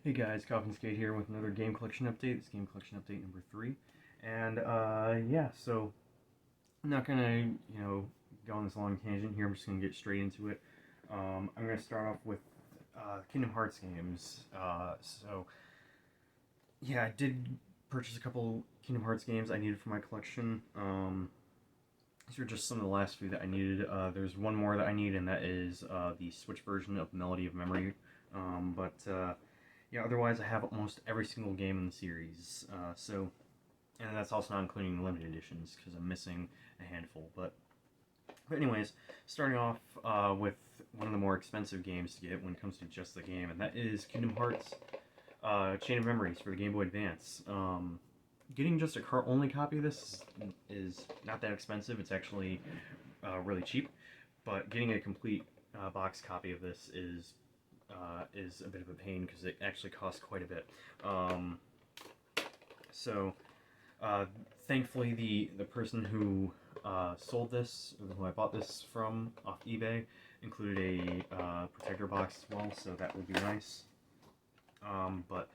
Hey guys, CoffinSkate here with another game collection update. It's game collection update number 3. And, yeah, so I'm not gonna, go on this long tangent here. I'm just gonna get straight into it. I'm gonna start off with Kingdom Hearts games. Yeah, I did purchase a couple Kingdom Hearts games I needed for my collection. These are just some of the last few that I needed. There's one more that I need, and that is the Switch version of Melody of Memory. Yeah, otherwise I have almost every single game in the series. And that's also not including the limited editions because I'm missing a handful. But anyways, starting off with one of the more expensive games to get when it comes to just the game, and that is Kingdom Hearts Chain of Memories for the Game Boy Advance. Getting just a cart-only copy of this is not that expensive. It's actually really cheap, but getting a complete box copy of this is a bit of a pain because it actually costs quite a bit. Thankfully, the person who sold this, or who I bought this from off eBay, included a protector box as well, so that would be nice. But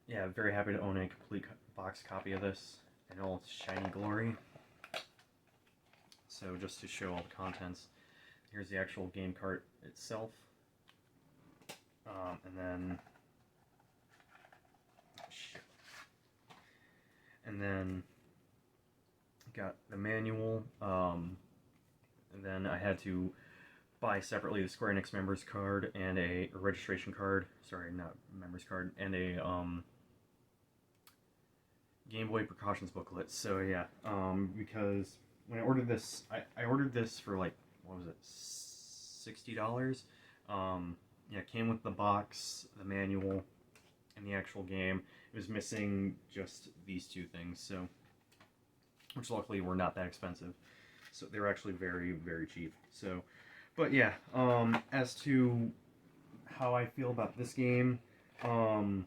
yeah, very happy to own a complete box copy of this in all its shiny glory. So just to show all the contents, here's the actual game cart itself. And then got the manual, and then I had to buy separately the Square Enix members card and a registration card, sorry, not members card, and a Game Boy precautions booklet. So yeah, because when I ordered this, I ordered this for like, what was it, $60? Yeah, it came with the box, the manual, and the actual game. It was missing just these two things, so, which luckily were not that expensive. So they were actually very, very cheap. So, but yeah, as to how I feel about this game, I'm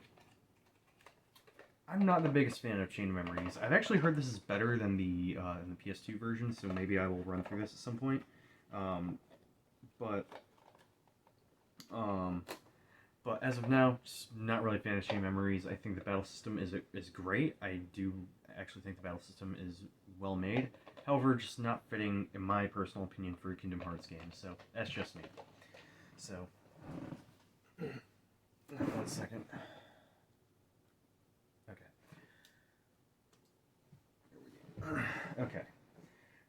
not the biggest fan of Chain of Memories. I've actually heard this is better than the PS2 version, so maybe I will run through this at some point. But as of now, just not really a fan of Chain Memories. I think the battle system is great. I do actually think the battle system is well made. However, just not fitting, in my personal opinion, for a Kingdom Hearts game. So that's just me. So, 1 second. Okay. Okay.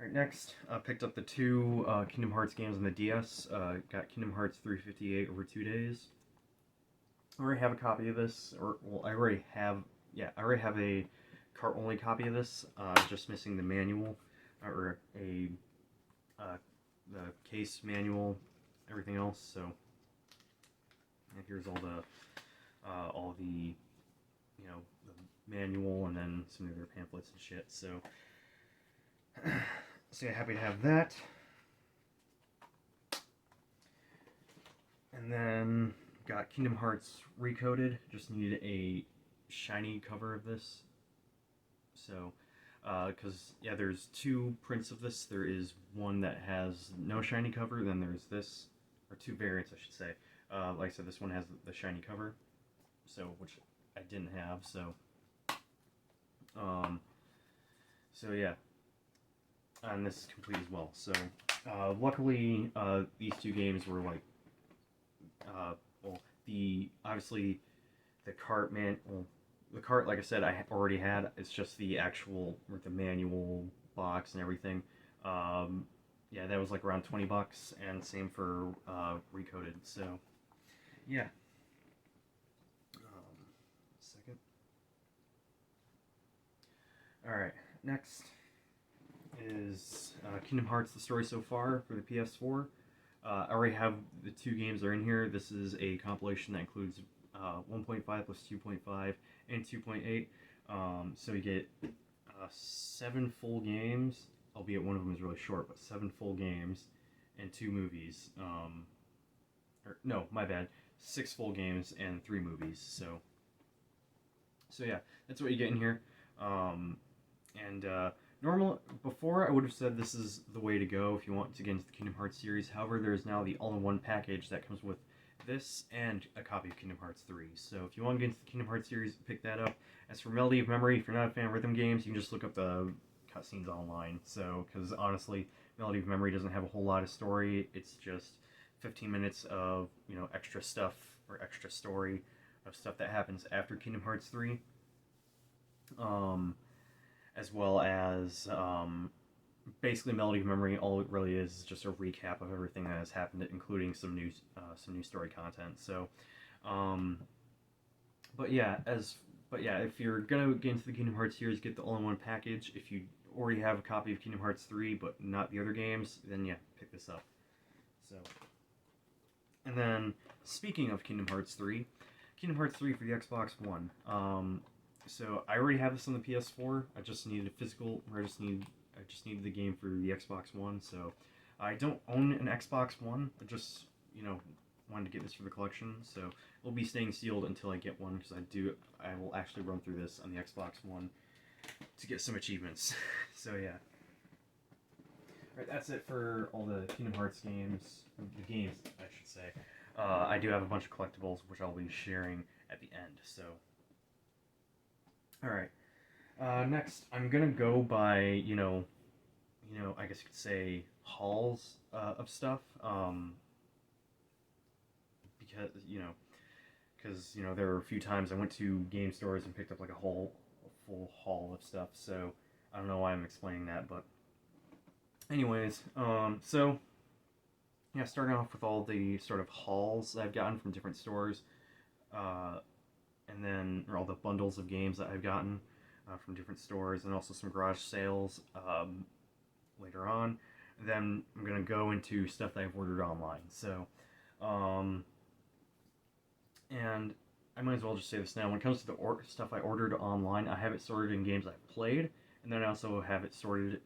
Alright, next, picked up the two Kingdom Hearts games on the DS. Got Kingdom Hearts 358 over 2 days. I already have a copy of this, I already have a cart-only copy of this, just missing the manual, or the case manual, everything else, so, and here's all the, the manual, and then some of their pamphlets and shit, so, so yeah, happy to have that. And then got Kingdom Hearts Recoded. Just needed a shiny cover of this. So, because, yeah, there's two prints of this. There is one that has no shiny cover, then there's this, or two variants, I should say. Like I said, this one has the shiny cover, so, which I didn't have, so, so yeah. And this is complete as well. So, luckily, these two games were like, obviously, the cart, like I said, I already had. It's just the actual, with the manual box and everything. Yeah, that was like around $20, and same for Recoded. So, yeah. Second. All right, next is Kingdom Hearts: The Story So Far for the PS4. I already have the two games that are in here. This is a compilation that includes 1.5 plus 2.5 and 2.8. So you get 7 full games, albeit one of them is really short, but 7 full games and 2 movies. No, my bad. 6 full games and 3 movies. So yeah, that's what you get in here. Before I would have said this is the way to go if you want to get into the Kingdom Hearts series. However, there is now the all-in-one package that comes with this and a copy of Kingdom Hearts 3. So if you want to get into the Kingdom Hearts series, pick that up. As for Melody of Memory, if you're not a fan of rhythm games, you can just look up the cutscenes online. So, because honestly, Melody of Memory doesn't have a whole lot of story. It's just 15 minutes of, extra stuff or extra story of stuff that happens after Kingdom Hearts 3. As well as basically Melody of Memory. All it really is just a recap of everything that has happened, including some new story content. So, but yeah, if you're gonna get into the Kingdom Hearts series, get the all-in-one package. If you already have a copy of Kingdom Hearts 3 but not the other games, then yeah, pick this up. So, and then speaking of Kingdom Hearts 3 for the Xbox One. So I already have this on the PS4. I just needed a physical. I just needed the game for the Xbox One. So I don't own an Xbox One. I just wanted to get this for the collection. So it'll be staying sealed until I get one, because I will actually run through this on the Xbox One to get some achievements. So yeah. Alright, that's it for all the Kingdom Hearts games. The games, I should say. I do have a bunch of collectibles, which I'll be sharing at the end. So. Alright, next, I'm gonna go by, I guess you could say, hauls of stuff, because, there were a few times I went to game stores and picked up, like, a full haul of stuff, so I don't know why I'm explaining that, but anyways, so, yeah, starting off with all the sort of hauls that I've gotten from different stores, and then all the bundles of games that I've gotten from different stores, and also some garage sales later on. And then I'm going to go into stuff that I've ordered online. So, and I might as well just say this now. When it comes to the stuff I ordered online, I have it sorted in games I've played, and then I also have it sorted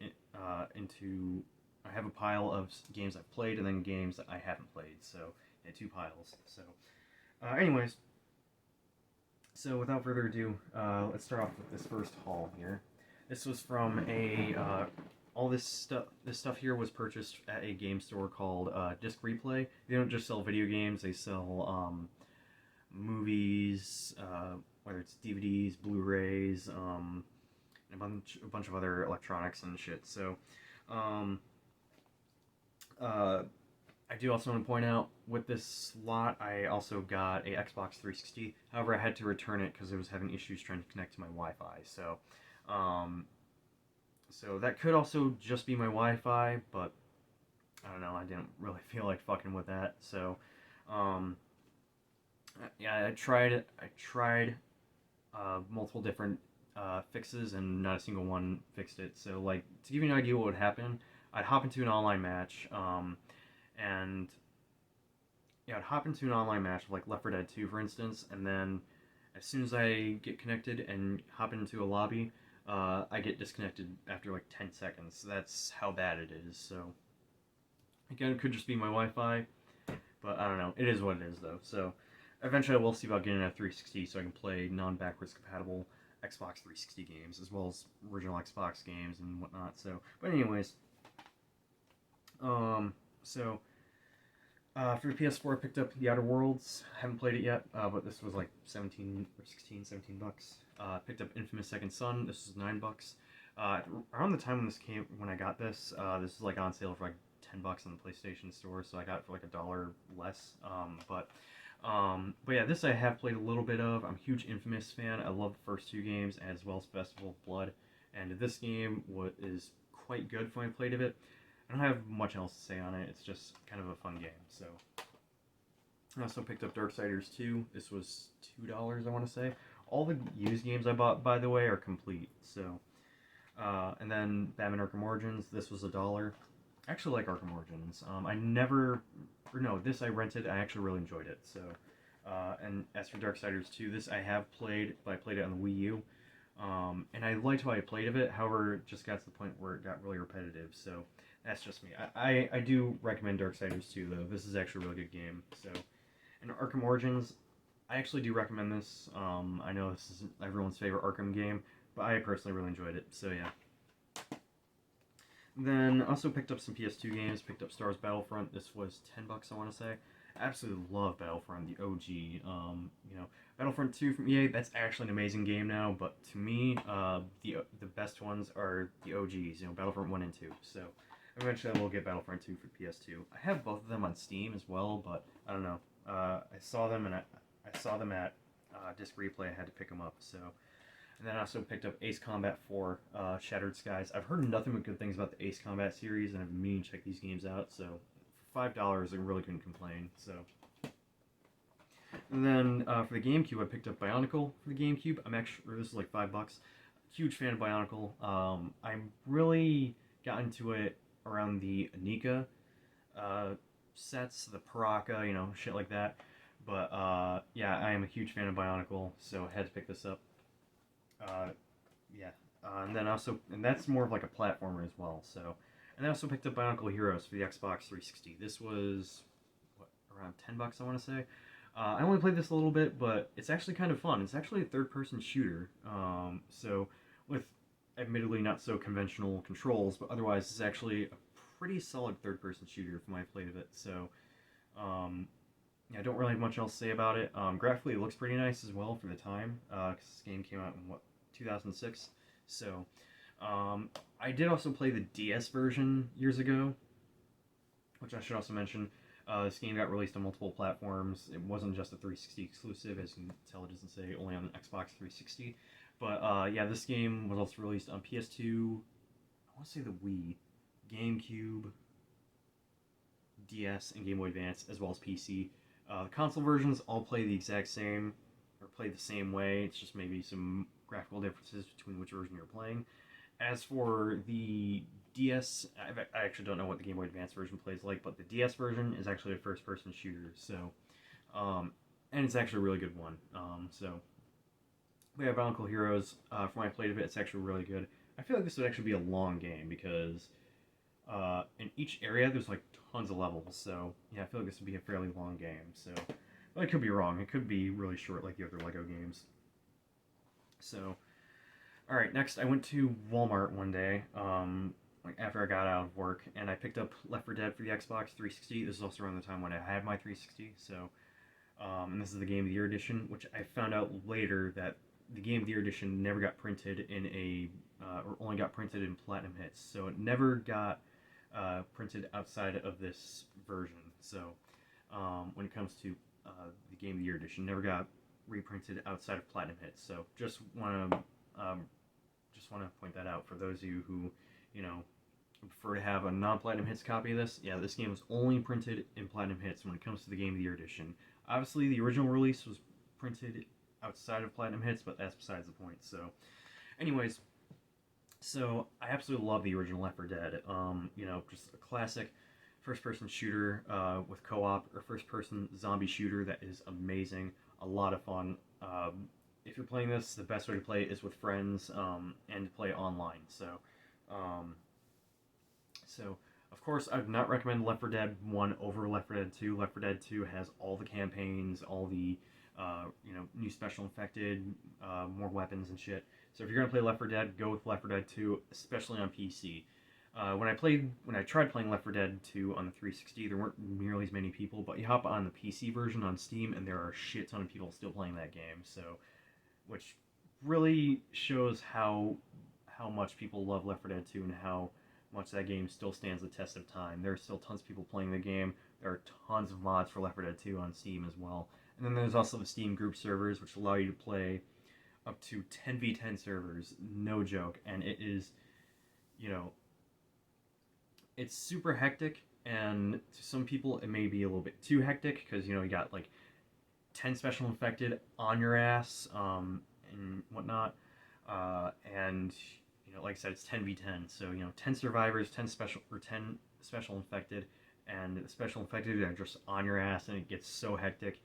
into... I have a pile of games I've played, and then games that I haven't played. So, yeah, 2 piles. So, anyways... So without further ado, let's start off with this first haul here. This was from all this stuff here was purchased at a game store called Disc Replay. They don't just sell video games; they sell movies, whether it's DVDs, Blu-rays, and a bunch of other electronics and shit. So, I do also want to point out, with this lot, I also got a Xbox 360. However, I had to return it because it was having issues trying to connect to my Wi-Fi. So, so that could also just be my Wi-Fi, but I don't know. I didn't really feel like fucking with that. So, yeah, I tried multiple different fixes, and not a single one fixed it. So, like, to give you an idea what would happen, I'd hop into an online match. And yeah, I'd hop into an online match like Left 4 Dead 2, for instance, and then as soon as I get connected and hop into a lobby, I get disconnected after like 10 seconds. So that's how bad it is. So again, it could just be my Wi-Fi, but I don't know. It is what it is, though. So eventually I will see about getting a 360 so I can play non-backwards compatible Xbox 360 games, as well as original Xbox games and whatnot. So, but anyways, so, for the PS4, I picked up The Outer Worlds. I haven't played it yet, but this was like 17 bucks. Picked up Infamous Second Son. This was $9. Around the time when I got this, this was like on sale for like 10 bucks on the PlayStation Store, so I got it for like $1 less. But yeah, this I have played a little bit of. I'm a huge Infamous fan. I love the first 2 games, as well as Festival of Blood. And this game is quite good for my played of it. I don't have much else to say on it. It's just kind of a fun game. So I also picked up Darksiders 2. This was $2, I want to say. All the used games I bought, by the way, are complete. So, and then Batman Arkham Origins. This was $1. I actually like Arkham Origins. This I rented. I actually really enjoyed it. So, and as for Darksiders 2, this I have played, but I played it on the Wii U. And I liked how I played of it. However, it just got to the point where it got really repetitive. So that's just me. I do recommend Darksiders 2, though. This is actually a really good game. So, and Arkham Origins, I actually do recommend this. I know this isn't everyone's favorite Arkham game, but I personally really enjoyed it. So yeah. Then also picked up some PS2 games. Picked up Star Wars Battlefront. This was $10, I want to say. Absolutely love Battlefront, the OG. You know, Battlefront 2 from EA, that's actually an amazing game now, but to me, the best ones are the OGs, you know, Battlefront 1 and 2. So eventually I will get Battlefront 2 for PS2. I have both of them on Steam as well, but I don't know. I saw them and I saw them at Disc Replay. I had to pick them up. So, and then I also picked up Ace Combat 4, Shattered Skies. I've heard nothing but good things about the Ace Combat series, and I've been meaning to check these games out. So for $5, I really couldn't complain. So. And then for the GameCube, I picked up Bionicle for the GameCube. I'm actually, this is like $5. Huge fan of Bionicle. I really got into it around the Anika sets, the Paraka, you know, shit like that. But yeah, I am a huge fan of Bionicle, so I had to pick this up. Yeah, and then also, and that's more of like a platformer as well. So, and I also picked up Bionicle Heroes for the Xbox 360. This was what, around $10, I want to say. I only played this a little bit, but it's actually kind of fun. It's actually a third-person shooter, so with admittedly not so conventional controls, but otherwise it's actually a pretty solid third-person shooter from my played of it. So, yeah, I don't really have much else to say about it. Graphically, it looks pretty nice as well for the time, because this game came out in, what, 2006? So, I did also play the DS version years ago, which I should also mention. This game got released on multiple platforms. It wasn't just a 360 exclusive, as you can tell it doesn't say only on the Xbox 360. But yeah, this game was also released on PS2, I want to say the Wii, GameCube, DS, and Game Boy Advance, as well as PC. The console versions all play the exact same, or play the same way. It's just maybe some graphical differences between which version you're playing. As for the DS, I actually don't know what the Game Boy Advance version plays like, but the DS version is actually a first-person shooter, so, and it's actually a really good one. So, but yeah, Bionicle Heroes, from what I played of it, it's actually really good. I feel like this would actually be a long game, because in each area there's like tons of levels, so yeah, I feel like this would be a fairly long game, so, but I could be wrong. It could be really short like the other LEGO games. So, alright, next I went to Walmart one day, like after I got out of work, and I picked up Left 4 Dead for the Xbox 360. This is also around the time when I had my 360, so, and this is the Game of the Year edition, which I found out later that the Game of the Year edition never got printed in a, or only got printed in Platinum Hits, so it never got printed outside of this version. So, when it comes to the Game of the Year edition, never got reprinted outside of Platinum Hits. So, just want to point that out for those of you who, you know, prefer to have a non-Platinum Hits copy of this. Yeah, this game was only printed in Platinum Hits when it comes to the Game of the Year edition. Obviously, the original release was printed outside of Platinum Hits, but that's besides the point. So, anyways, so I absolutely love the original Left 4 Dead. You know, just a classic first-person shooter with co-op, or first-person zombie shooter that is amazing, a lot of fun. If you're playing this, the best way to play it is with friends and to play online. So, of course, I would not recommend Left 4 Dead 1 over Left 4 Dead 2. Left 4 Dead 2 has all the campaigns, all the, you know, new special infected, more weapons and shit. So if you're going to play Left 4 Dead, go with Left 4 Dead 2, especially on PC. When I tried playing Left 4 Dead 2 on the 360, there weren't nearly as many people, but you hop on the PC version on Steam, and there are a shit ton of people still playing that game, so, which really shows how much people love Left 4 Dead 2 and how much that game still stands the test of time. There are still tons of people playing the game. There are tons of mods for Left 4 Dead 2 on Steam as well. And then there's also the Steam group servers, which allow you to play up to 10v10 servers, no joke. And it is, you know, it's super hectic, and to some people it may be a little bit too hectic, because, you know, you got like 10 special infected on your ass, and whatnot, and, you know, like I said, it's 10v10, so, you know, 10 survivors, 10 special infected, and the special infected are just on your ass, and it gets so hectic.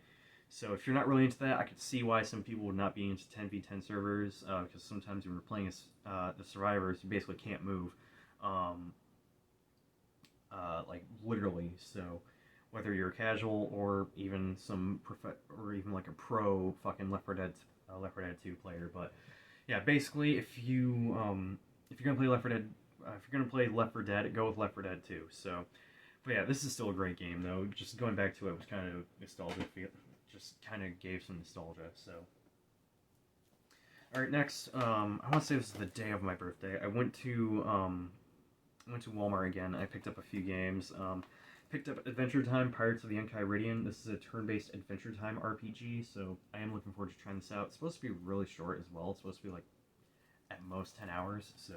So if you're not really into that, I could see why some people would not be into 10v10 servers, because sometimes when you're playing as the survivors, you basically can't move, like literally. So whether you're casual or even like a pro fucking Left 4 Dead 2 player, but yeah, basically if you're gonna play Left 4 Dead, if you're gonna play Left 4 Dead, go with Left 4 Dead 2. So But yeah, this is still a great game, though. Just going back to it was kind of nostalgic. Just kind of gave some nostalgia, so... Alright, next, I want to say this is the day of my birthday. I went to Walmart again. I picked up a few games. Picked up Adventure Time Pirates of the Enchiridion. This is a turn-based Adventure Time RPG, so I am looking forward to trying this out. It's supposed to be really short as well. It's supposed to be like at most 10 hours, so...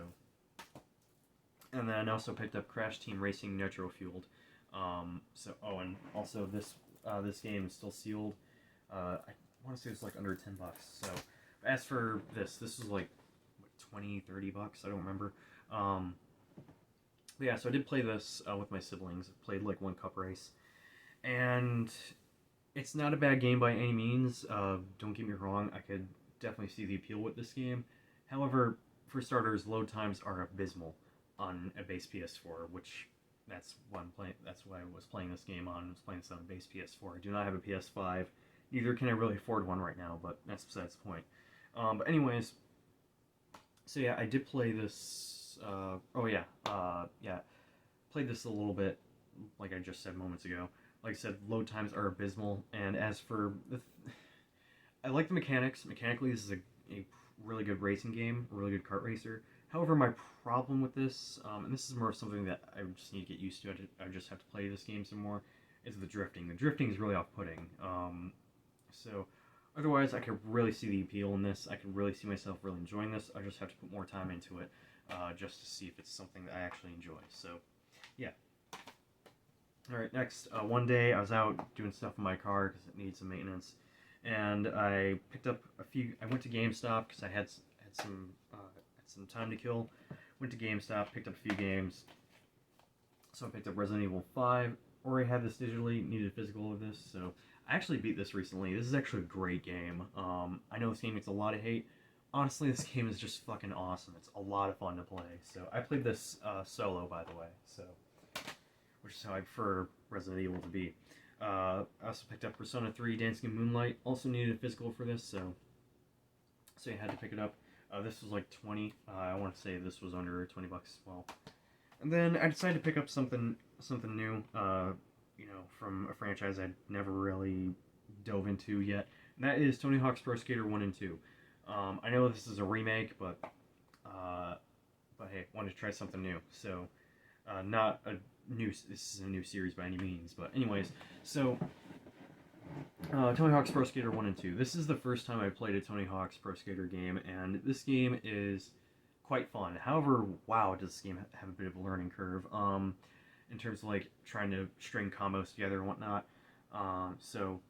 And then I also picked up Crash Team Racing Nitro Fueled. And also this game is still sealed. I want to say it's like under $10, so... As for this is like, what, $20, $30? I don't remember. But yeah, so I did play this with my siblings. I played like one cup race. And it's not a bad game by any means. Don't get me wrong, I could definitely see the appeal with this game. However, for starters, load times are abysmal on a base PS4, which that's why I was playing this game on. I was playing this on a base PS4. I do not have a PS5. Neither can I really afford one right now, but that's besides the point. But anyways, so yeah, I did play this, played this a little bit, like I just said moments ago. Like I said, load times are abysmal, and as for I like the mechanics. Mechanically, this is a really good racing game, a really good kart racer. However, my problem with this, and this is more of something that I just need to get used to, I just have to play this game some more, is the drifting. The drifting is really off-putting. So... Otherwise, I could really see the appeal in this. I could really see myself really enjoying this. I just have to put more time into it just to see if it's something that I actually enjoy. So, yeah. Alright, next. One day, I was out doing stuff in my car because it needs some maintenance. And I picked up a few... I went to GameStop because I had some time to kill. Went to GameStop, picked up a few games. So I picked up Resident Evil 5. Already had this digitally, needed a physical of this, so... I actually beat this recently. This is actually a great game. I know this game gets a lot of hate. Honestly, this game is just fucking awesome. It's a lot of fun to play. So I played this solo, by the way. So, which is how I prefer Resident Evil to be. I also picked up Persona 3 Dancing in Moonlight. Also needed a physical for this, so you had to pick it up. This was like 20. I want to say this was under 20 bucks as well. And then I decided to pick up something new. From a franchise I'd never really dove into yet. And that is Tony Hawk's Pro Skater 1 and 2. I know this is a remake, but hey, wanted to try something new. So, this is a new series by any means. But anyways, so, Tony Hawk's Pro Skater 1 and 2. This is the first time I played a Tony Hawk's Pro Skater game, and this game is quite fun. However, wow, does this game have a bit of a learning curve. In terms of like trying to string combos together and whatnot. So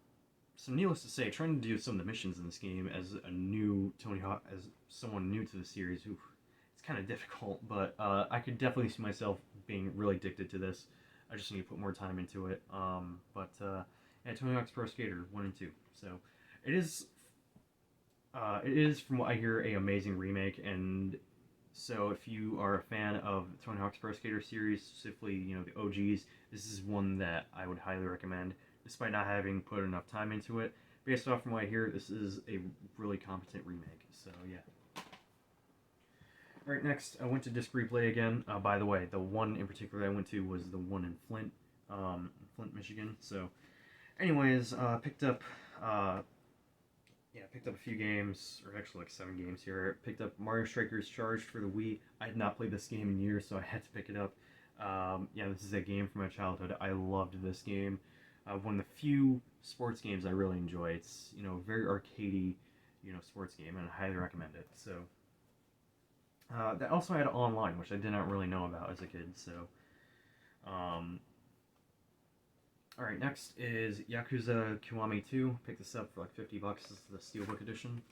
needless to say, trying to do some of the missions in this game as a new Tony Hawk, as someone new to the series, it's kind of difficult, but I could definitely see myself being really addicted to this. I just need to put more time into it. Yeah, Tony Hawk's Pro Skater 1 and 2. So it is, from what I hear, a amazing remake, and so if you are a fan of the Tony Hawk's Pro Skater series, specifically, the OGs, this is one that I would highly recommend, despite not having put enough time into it. Based off from what I hear, this is a really competent remake, so yeah. Alright, next, I went to Disc Replay again. By the way, the one in particular I went to was the one in Flint, Michigan. So, anyways, picked up a few games, or actually like 7 games here. Picked up Mario Strikers Charged for the Wii. I had not played this game in years, so I had to pick it up. This is a game from my childhood. I loved this game. One of the few sports games I really enjoy. It's, very arcadey, sports game, and I highly recommend it. So, that also had online, which I did not really know about as a kid, so, Alright, next is Yakuza Kiwami 2. Picked this up for like $50. This is the Steelbook edition.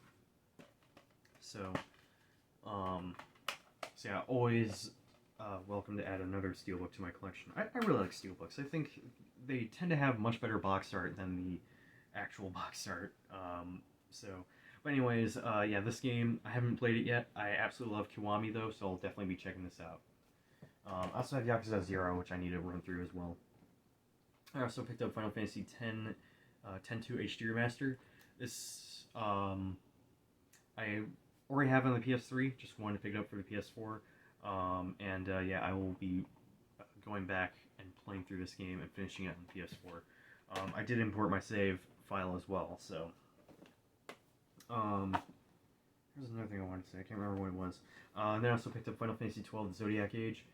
So yeah, always welcome to add another Steelbook to my collection. I really like Steelbooks. I think they tend to have much better box art than the actual box art. But anyways, this game, I haven't played it yet. I absolutely love Kiwami though, so I'll definitely be checking this out. I also have Yakuza 0, which I need to run through as well. I also picked up Final Fantasy X, 10-2 HD Remaster. This, I already have on the PS3, just wanted to pick it up for the PS4. I will be going back and playing through this game and finishing it on PS4. I did import my save file as well, so. There's another thing I wanted to say. I can't remember what it was. And then I also picked up Final Fantasy XII: The Zodiac Age.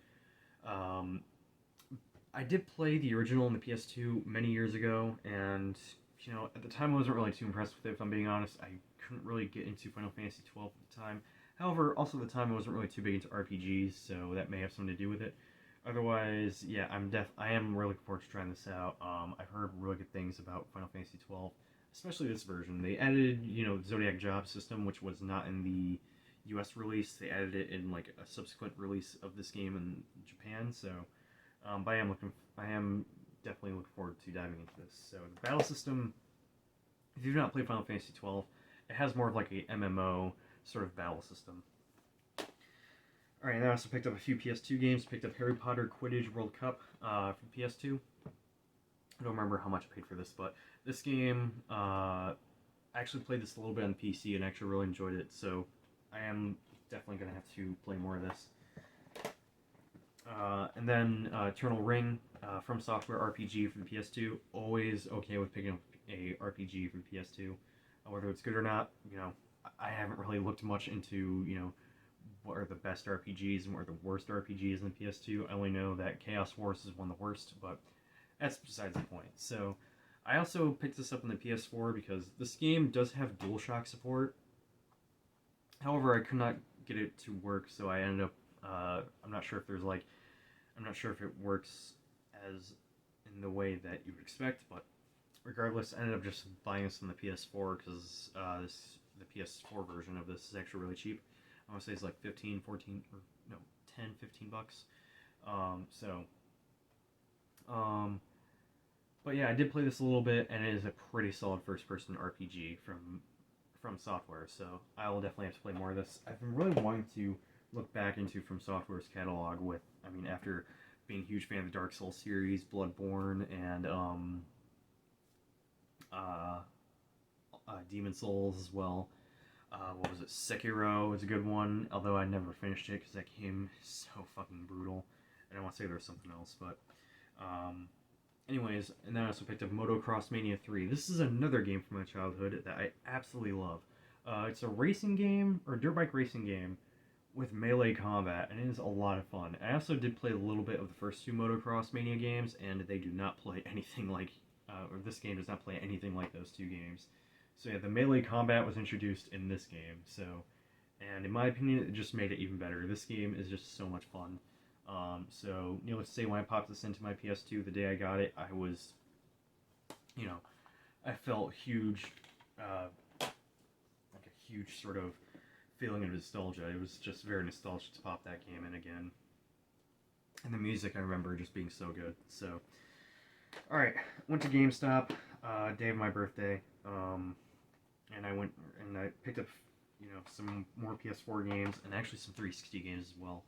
I did play the original on the PS2 many years ago, and you know, at the time I wasn't really too impressed with it, if I'm being honest. I couldn't really get into Final Fantasy XII at the time. However, also at the time I wasn't really too big into RPGs, so that may have something to do with it. Otherwise, yeah, I am really looking forward to trying this out. I've heard really good things about Final Fantasy XII, especially this version. They added, you know, Zodiac job system, which was not in the US release. They added it in like a subsequent release of this game in Japan, so but I am definitely looking forward to diving into this. So the battle system, if you've not played Final Fantasy XII, it has more of like a MMO sort of battle system. Alright, and I also picked up a few PS2 games. Picked up Harry Potter Quidditch World Cup for PS2. I don't remember how much I paid for this, but this game, I actually played this a little bit on PC and actually really enjoyed it, so I am definitely going to have to play more of this. And then Eternal Ring from Software RPG for the PS2. Always okay with picking up a RPG for the PS2. Whether it's good or not, you know, I haven't really looked much into, you know, what are the best RPGs and what are the worst RPGs in the PS2. I only know that Chaos Wars is one of the worst, but that's besides the point. So I also picked this up on the PS4 because this game does have DualShock support. However, I could not get it to work, so I ended up, I'm not sure if it works as in the way that you would expect, but regardless, I ended up just buying this on the PS4 because the PS4 version of this is actually really cheap. I want to say it's like 15, 14, or no, 10, 15 bucks. But yeah, I did play this a little bit, and it is a pretty solid first-person RPG from Software, so I will definitely have to play more of this. I've been really wanting to look back into From Software's catalog with, I mean, after being a huge fan of the Dark Souls series, Bloodborne, and Demon Souls as well. What was it? Sekiro was a good one, although I never finished it because that game is so fucking brutal. I don't want to say there was something else, but anyways, and then I also picked up Motocross Mania 3. This is another game from my childhood that I absolutely love. It's a racing game, or dirt bike racing game, with melee combat, and it is a lot of fun. I also did play a little bit of the first two Motocross Mania games, and they do not play anything like, or this game does not play anything like those two games. So yeah, the melee combat was introduced in this game, so, and in my opinion, it just made it even better. This game is just so much fun. So, needless to say, when I popped this into my PS2 the day I got it, I was, you know, I felt huge, like a huge sort of feeling of nostalgia. It was just very nostalgic to pop that game in again. And the music, I remember just being so good. So, alright, went to GameStop, day of my birthday, and I went and I picked up, you know, some more PS4 games, and actually some 360 games as well.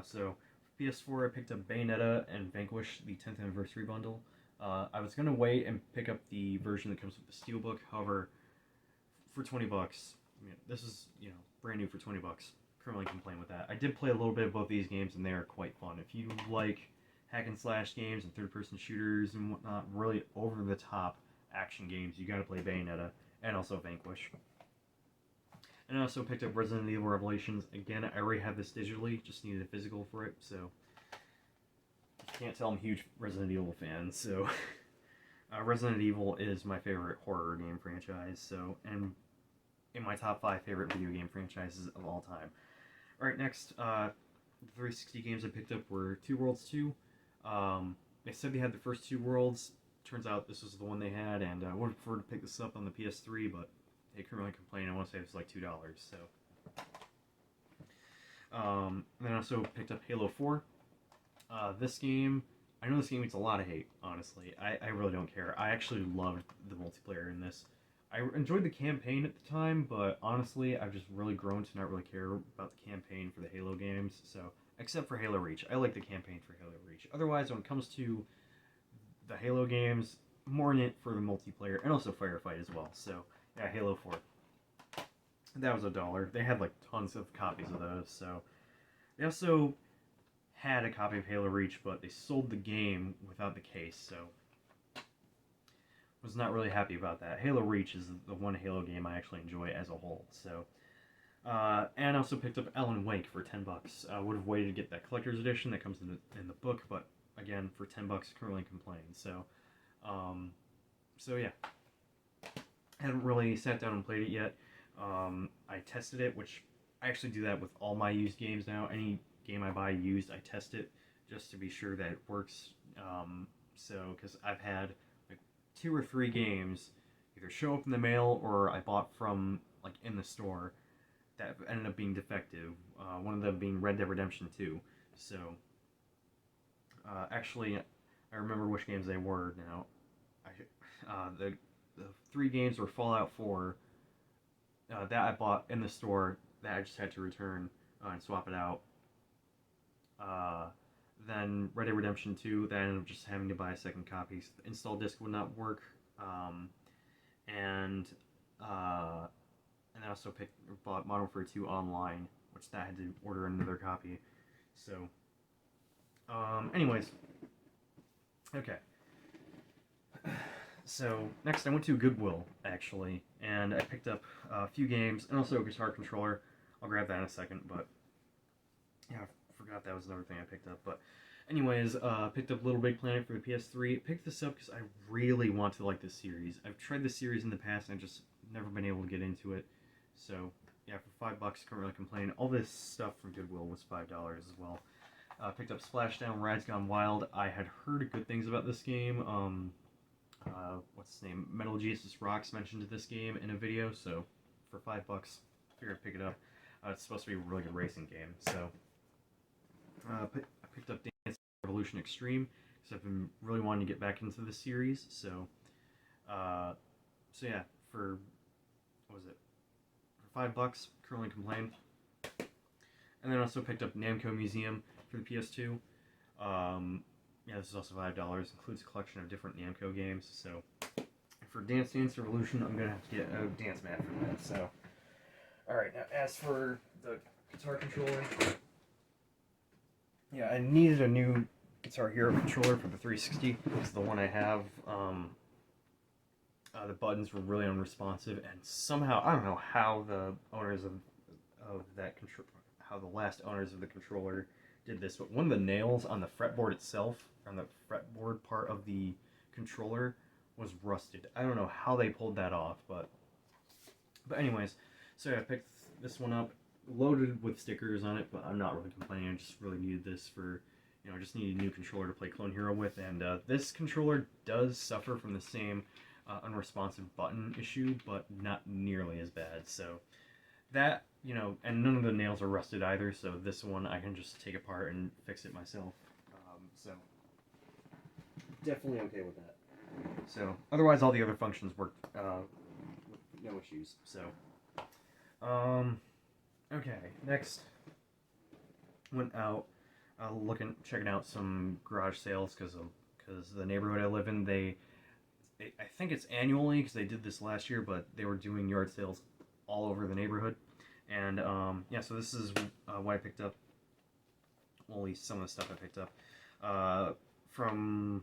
So, PS4, I picked up Bayonetta and Vanquish, the 10th anniversary bundle. I was going to wait and pick up the version that comes with the Steelbook, however, for 20 bucks, I mean, this is, you know, brand new for 20 bucks. Can't really complain with that. I did play a little bit of both these games, and they are quite fun. If you like hack and slash games and third-person shooters and whatnot, really over-the-top action games, you gotta play Bayonetta, and also Vanquish. And I also picked up Resident Evil Revelations. Again, I already have this digitally, just needed a physical for it, so you can't tell I'm a huge Resident Evil fan, so Resident Evil is my favorite horror game franchise, so, and in my top 5 favorite video game franchises of all time. Alright, next, the 360 games I picked up were Two Worlds 2. They said they had the first two Worlds. Turns out this was the one they had, and I would have preferred to pick this up on the PS3, but they couldn't really complain. I want to say it was like $2, so. Then I also picked up Halo 4. This game, I know this game gets a lot of hate, honestly. I really don't care. I actually loved the multiplayer in this. I enjoyed the campaign at the time, but honestly, I've just really grown to not really care about the campaign for the Halo games, so, except for Halo Reach. I like the campaign for Halo Reach. Otherwise, when it comes to the Halo games, more in it for the multiplayer, and also Firefight as well, so, yeah, Halo 4. That was $1. They had, like, tons of copies of those, so. They also had a copy of Halo Reach, but they sold the game without the case, so was not really happy about that. Halo Reach is the one Halo game I actually enjoy as a whole. So, and I also picked up Alan Wake for $10. I would have waited to get that collector's edition that comes in the book, but again, for $10, currently complaining. So, so yeah, haven't really sat down and played it yet. I tested it, which I actually do that with all my used games now. Any game I buy used, I test it just to be sure that it works. So, because I've had like 2 or 3 games either show up in the mail or I bought from like in the store that ended up being defective. One of them being Red Dead Redemption 2. So, actually, I remember which games they were now. The 3 games were Fallout 4 that I bought in the store that I just had to return and swap it out. Then Red Dead Redemption 2, that I ended up just having to buy a second copy. So the install disc would not work. And I also bought Modern Warfare 2 online, which I had to order another copy. So, anyways, okay. So, next I went to Goodwill, actually, and I picked up a few games, and also a guitar controller. I'll grab that in a second, but yeah, I forgot that was another thing I picked up. But anyways, picked up Little Big Planet for the PS3. Picked this up because I really want to like this series. I've tried this series in the past, and I've just never been able to get into it. So, yeah, for $5, can't really complain. All this stuff from Goodwill was $5 as well. Picked up Splashdown Rides Gone Wild. I had heard good things about this game. What's his name? Metal Jesus Rocks mentioned this game in a video, so for $5, figured I'd pick it up. It's supposed to be a really good racing game, so I picked up Dance Revolution Extreme because I've been really wanting to get back into the series. So, so yeah, for what was it? For $5, currently complain. And then also picked up Namco Museum for the PS2. Yeah, this is also $5. Includes a collection of different Namco games. So, for Dance Revolution, I'm gonna have to get a dance mat for that. So, all right. Now, as for the guitar controller, yeah, I needed a new Guitar Hero controller for the 360 because the one I have, the buttons were really unresponsive, and somehow I don't know how the owners of that control, how the last owners of the controller did this, but one of the nails on the fretboard itself, on the fretboard part of the controller, was rusted. I don't know how they pulled that off, but anyways, so yeah, I picked this one up, loaded with stickers on it, but I'm not really complaining. I just really needed this for, I just needed a new controller to play Clone Hero with, and this controller does suffer from the same unresponsive button issue, but not nearly as bad. So that, and none of the nails are rusted either, so this one I can just take apart and fix it myself. So definitely okay with that. So otherwise, all the other functions worked with no issues. So okay, next went out checking out some garage sales because the neighborhood I live in, I think it's annually because they did this last year, but they were doing yard sales all over the neighborhood. And yeah, so this is what I picked up. Well, at least some of the stuff I picked up. From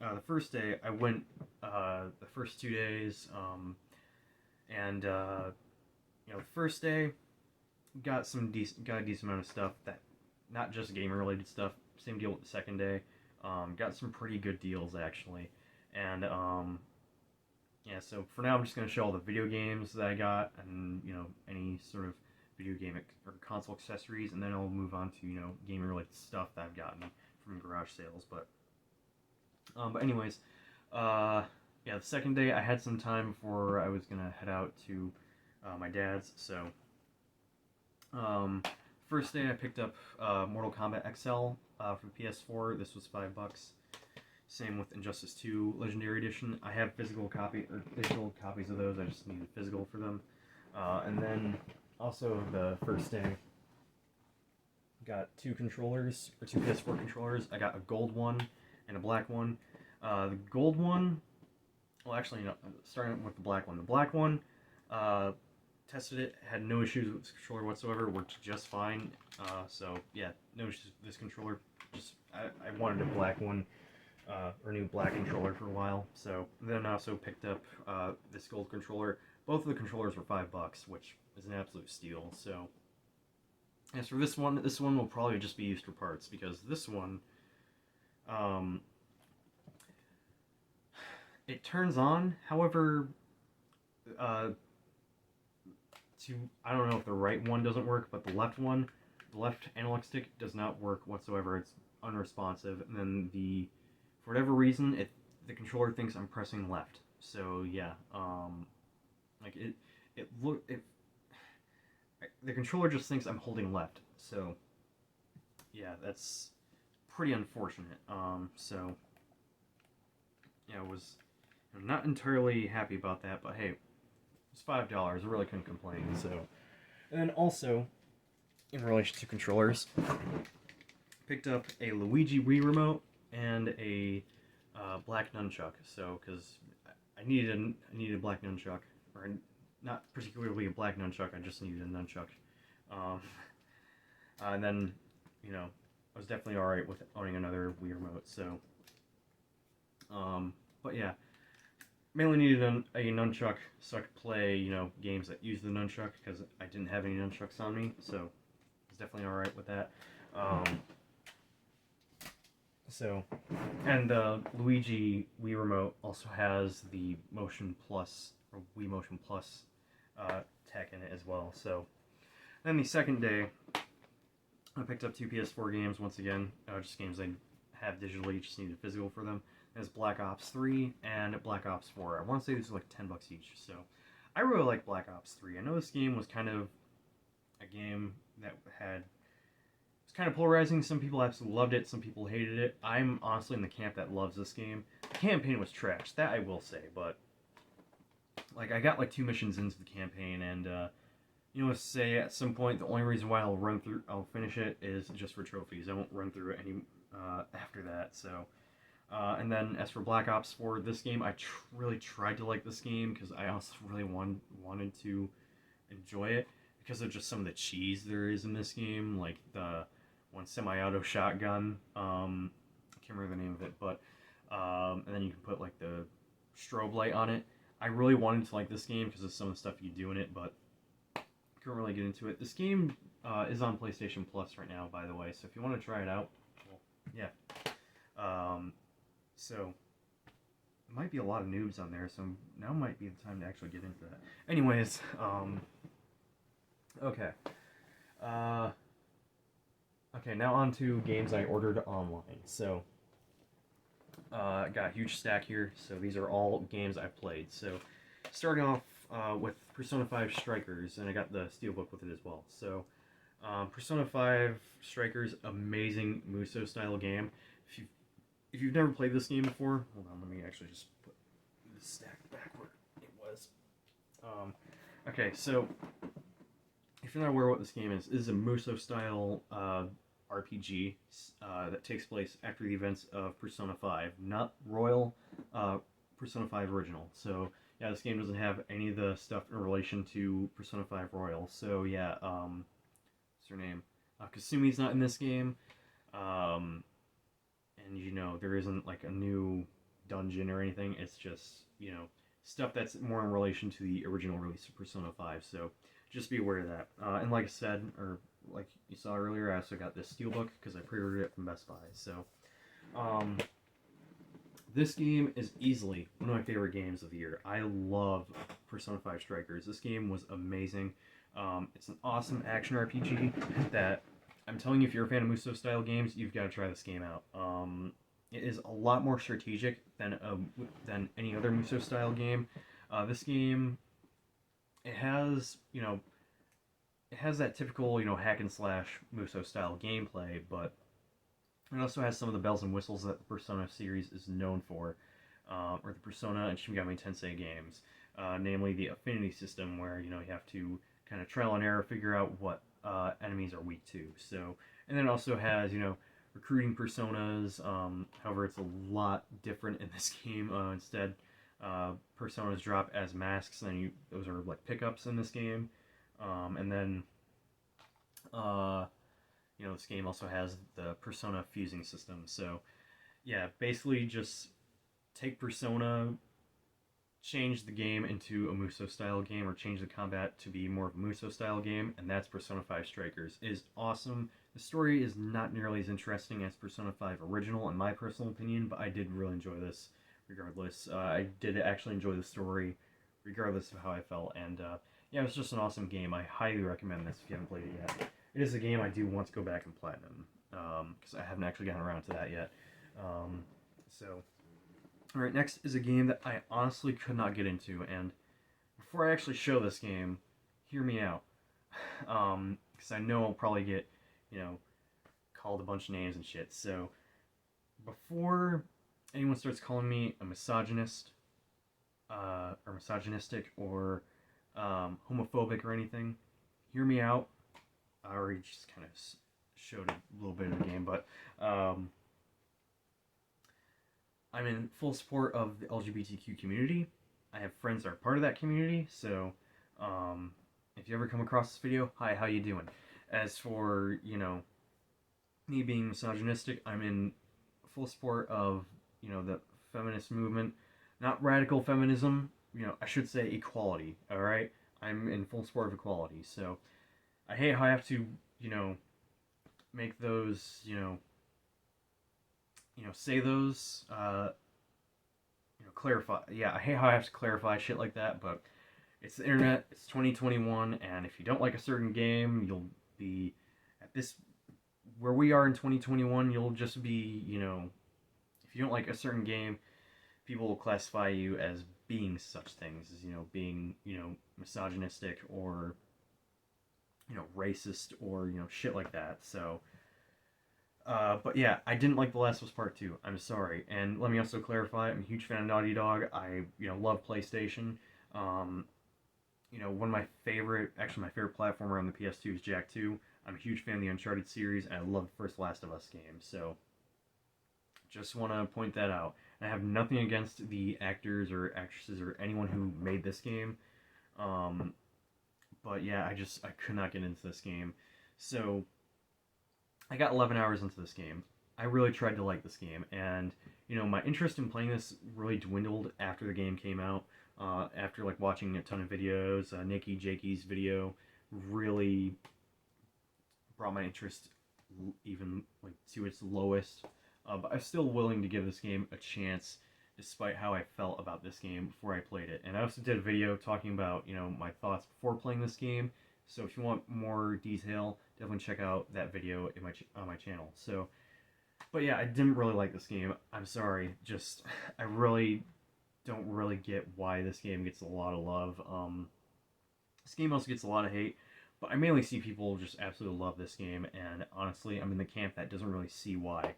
the first day, I went the first 2 days, and the first day got a decent amount of stuff, that not just game related stuff. Same deal with the second day. Got some pretty good deals actually, and yeah. So for now, I'm just gonna show all the video games that I got, and any sort of video game or console accessories, and then I'll move on to game related stuff that I've gotten from garage sales. But anyways, yeah, the second day I had some time before I was gonna head out to my dad's. So first day I picked up Mortal Kombat XL for the PS4. This was $5. Same with Injustice 2 Legendary Edition. I have digital copies of those. I just needed physical for them. And then also the first day, got 2 controllers, or 2 PS4 controllers. I got a gold one and a black one. The gold one, well, actually, no, starting with the black one. The black one tested it, had no issues with this controller whatsoever, worked just fine. So yeah, no issues with this controller. Just I wanted a black one, or new black controller for a while. So then I also picked up this gold controller. Both of the controllers were $5, which is an absolute steal. So as for this one will probably just be used for parts, because this one, it turns on. However, I don't know if the right one doesn't work, but the left analog stick does not work whatsoever. It's unresponsive, and then for whatever reason, the controller thinks I'm pressing left. So yeah, like the controller just thinks I'm holding left. So yeah, that's pretty unfortunate. So yeah, I'm not entirely happy about that, but hey, it's $5. I really couldn't complain. So, and then also, in relation to controllers, picked up a Luigi Wii remote and a black nunchuck. So, because I needed a black nunchuck, or not particularly a black nunchuck, I just needed a nunchuck. And then, you know, I was definitely alright with owning another Wii remote. So, but yeah. Mainly needed a nunchuck so I could play, you know, games that use the nunchuck, because I didn't have any nunchucks on me, so I was definitely alright with that. And the Luigi Wii Remote also has the Motion Plus, or Wii Motion Plus tech in it as well. So, then the second day, I picked up 2 PS4 games once again, just games I have digitally, just needed physical for them. There's Black Ops 3 and Black Ops 4. I want to say these are like $10 each, so I really like Black Ops 3. I know this game was kind of a game that was kind of polarizing. Some people absolutely loved it, some people hated it. I'm honestly in the camp that loves this game. The campaign was trash, that I will say, but like I got like 2 missions into the campaign, and you know, say at some point the only reason why I'll finish it is just for trophies. I won't run through it any after that. So. And then as for Black Ops 4, this game, I really tried to like this game, because I also really wanted to enjoy it, because of just some of the cheese there is in this game, like the one semi-auto shotgun, I can't remember the name of it, but, and then you can put like the strobe light on it. I really wanted to like this game because of some of the stuff you do in it, but couldn't really get into it. This game is on PlayStation Plus right now, by the way, so if you want to try it out, well, yeah. So, there might be a lot of noobs on there, so now might be the time to actually get into that. Anyways, okay. Okay, now on to games I ordered online. So, I got a huge stack here, so these are all games I've played. So, starting off with Persona 5 Strikers, and I got the Steelbook with it as well. So, Persona 5 Strikers, amazing Muso-style game. If you've never played this game before, hold on, let me actually just put this stack back where it was. Okay, so if you're not aware what this game is, it is a Muso-style RPG that takes place after the events of Persona 5, not Royal, Persona 5 Original. So yeah, this game doesn't have any of the stuff in relation to Persona 5 Royal. So yeah, what's her name? Kasumi's not in this game. And you know, there isn't like a new dungeon or anything. It's just, you know, stuff that's more in relation to the original release of Persona 5. So just be aware of that. And like I said, or like you saw earlier, I also got this Steelbook because I pre-ordered it from Best Buy. So this game is easily one of my favorite games of the year. I love Persona 5 Strikers. This game was amazing. It's an awesome action RPG that, I'm telling you, if you're a fan of Muso-style games, you've got to try this game out. It is a lot more strategic than any other Muso-style game. This game, it has that typical, hack and slash Muso-style gameplay, but it also has some of the bells and whistles that the Persona series is known for, or the Persona and Shin Megami Tensei games, namely the affinity system, where you have to kind of trial and error figure out what enemies are weak to. So, and then it also has recruiting personas. However, it's a lot different in this game. Instead, personas drop as masks, and then those are like pickups in this game. And then, this game also has the persona fusing system. So, yeah, basically just take Persona, change the game into a Muso style game, or change the combat to be more of a Muso style game, and that's Persona 5 Strikers. It is awesome. The story is not nearly as interesting as Persona 5 Original, in my personal opinion, but I did really enjoy this regardless. I did actually enjoy the story regardless of how I felt, and yeah, it was just an awesome game. I highly recommend this if you haven't played it yet. It is a game I do want to go back and platinum, because I haven't actually gotten around to that yet. Alright, next is a game that I honestly could not get into, and before I actually show this game, hear me out. Because I know I'll probably get, called a bunch of names and shit. So, before anyone starts calling me a misogynist, or misogynistic, or homophobic or anything, hear me out. I already just kind of showed a little bit of the game, but I'm in full support of the LGBTQ community. I have friends that are part of that community, so if you ever come across this video, hi, how you doing? As for, me being misogynistic, I'm in full support of, the feminist movement. Not radical feminism, I should say equality, alright? I'm in full support of equality, so I hate how I have to, make those, say those, clarify. Yeah, I hate how I have to clarify shit like that, but it's the internet, it's 2021, and if you don't like a certain game, you'll be, at this, where we are in 2021, you'll just be, if you don't like a certain game, people will classify you as being such things, as, being, misogynistic, or, racist, or, shit like that, so... but yeah, I didn't like The Last of Us Part 2. I'm sorry. And let me also clarify, I'm a huge fan of Naughty Dog. I, love PlayStation. One of my favorite, actually my favorite platformer on the PS2 is Jak 2. I'm a huge fan of the Uncharted series, and I love the first Last of Us game. So, just want to point that out. And I have nothing against the actors or actresses or anyone who made this game. But yeah, I could not get into this game. So... I got 11 hours into this game. I really tried to like this game, and, my interest in playing this really dwindled after the game came out, after, watching a ton of videos. Nikki Jakey's video really brought my interest even, to its lowest, but I'm still willing to give this game a chance, despite how I felt about this game before I played it. And I also did a video talking about, my thoughts before playing this game, so if you want more detail, definitely check out that video on my channel. So, but yeah, I didn't really like this game. I'm sorry. I really don't really get why this game gets a lot of love. This game also gets a lot of hate, but I mainly see people just absolutely love this game, and honestly, I'm in the camp that doesn't really see why.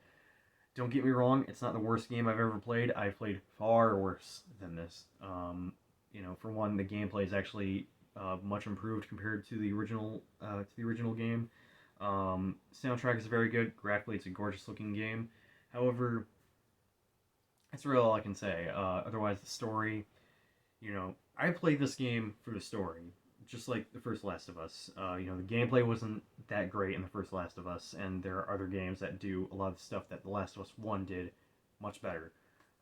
Don't get me wrong, it's not the worst game I've ever played. I've played far worse than this. For one, the gameplay is actually... much improved compared to the original game. Soundtrack is very good. Graphically, it's a gorgeous looking game. However, that's really all I can say. Otherwise, the story, I played this game for the story, just like the first Last of Us. The gameplay wasn't that great in the first Last of Us, and there are other games that do a lot of stuff that the Last of Us 1 did much better.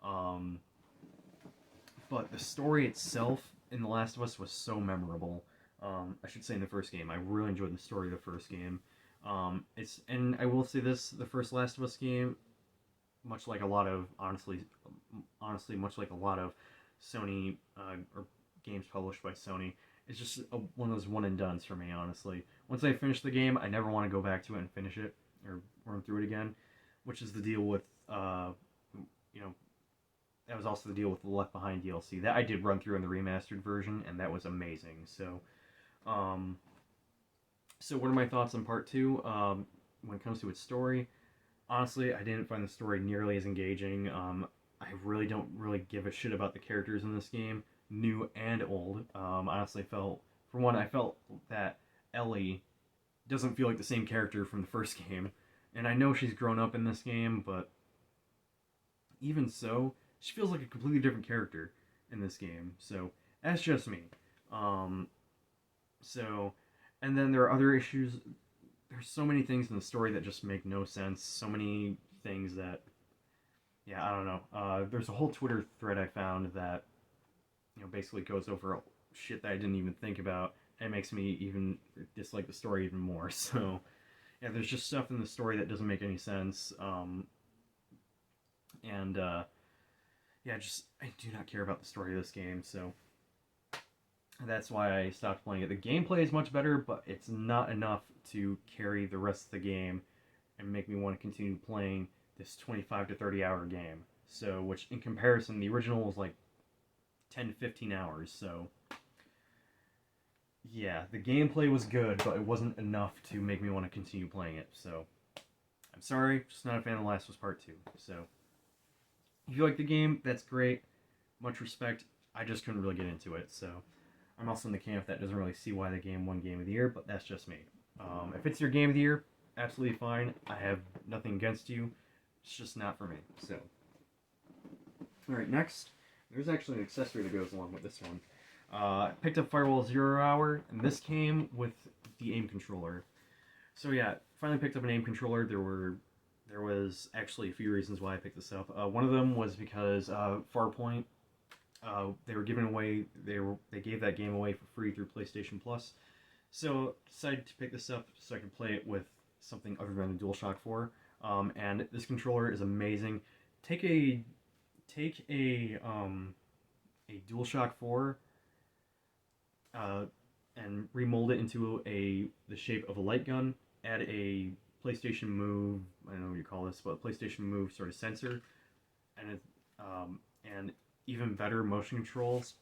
But the story itself in The Last of Us was so memorable. I should say in the first game. I really enjoyed the story of the first game. And I will say this, the first Last of Us game, much like a lot of, honestly, much like a lot of Sony, or games published by Sony, it's just one of those one and dones for me, honestly. Once I finish the game, I never want to go back to it and finish it, or run through it again, which is the deal with, that was also the deal with the Left Behind DLC. That I did run through in the remastered version, and that was amazing. So, what are my thoughts on Part 2? When it comes to its story, honestly, I didn't find the story nearly as engaging. I really don't really give a shit about the characters in this game, new and old. Honestly, I felt that Ellie doesn't feel like the same character from the first game. And I know she's grown up in this game, but even so, she feels like a completely different character. in this game. So that's just me. So, and then there are other issues. There's so many things in the story that just make no sense. So many things that, yeah, I don't know. There's a whole Twitter thread I found that, basically goes over shit that I didn't even think about, and makes me even dislike the story even more. So, yeah, there's just stuff in the story that doesn't make any sense. Yeah, just I do not care about the story of this game. So that's why I stopped playing it. The gameplay is much better, but it's not enough to carry the rest of the game and make me want to continue playing this 25 to 30 hour game. So, which in comparison, the original was like 10 to 15 hours. So, yeah, the gameplay was good, but it wasn't enough to make me want to continue playing it. So, I'm sorry, just not a fan of The Last of Us Part 2. So, if you like the game, that's great. Much respect. I just couldn't really get into it. So, I'm also in the camp that doesn't really see why the game won Game of the Year, but that's just me. If it's your Game of the Year, absolutely fine. I have nothing against you. It's just not for me. So, alright, next. There's actually an accessory that goes along with this one. I picked up Firewall 0 Hour, and this came with the aim controller. So yeah, finally picked up an aim controller. There was actually a few reasons why I picked this up. One of them was because Farpoint, they were giving away, they gave that game away for free through PlayStation Plus. So decided to pick this up so I could play it with something other than the DualShock 4. And this controller is amazing. Take a DualShock 4 and remold it into the shape of a light gun. Add a PlayStation Move, I don't know what you call this, but PlayStation Move sort of sensor, and even better motion controls.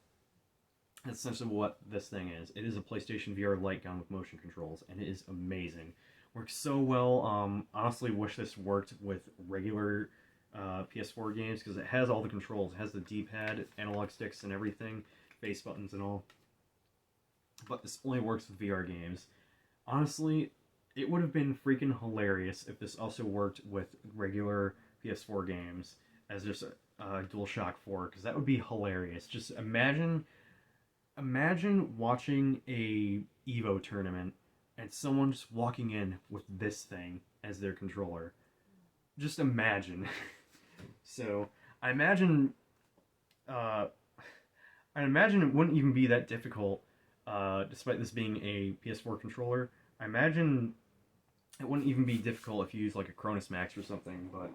That's essentially what this thing is. It is a PlayStation VR light gun with motion controls, and it is amazing. Works so well. Honestly, wish this worked with regular PS4 games, because it has all the controls. It has the D-pad, analog sticks, and everything, face buttons and all. But this only works with VR games. Honestly, it would have been freaking hilarious if this also worked with regular PS4 games as just a DualShock 4, because that would be hilarious. Just imagine watching a Evo tournament and someone just walking in with this thing as their controller. Just imagine. So, I imagine it wouldn't even be that difficult, despite this being a PS4 controller. I imagine it wouldn't even be difficult if you use like a Cronus Max or something, but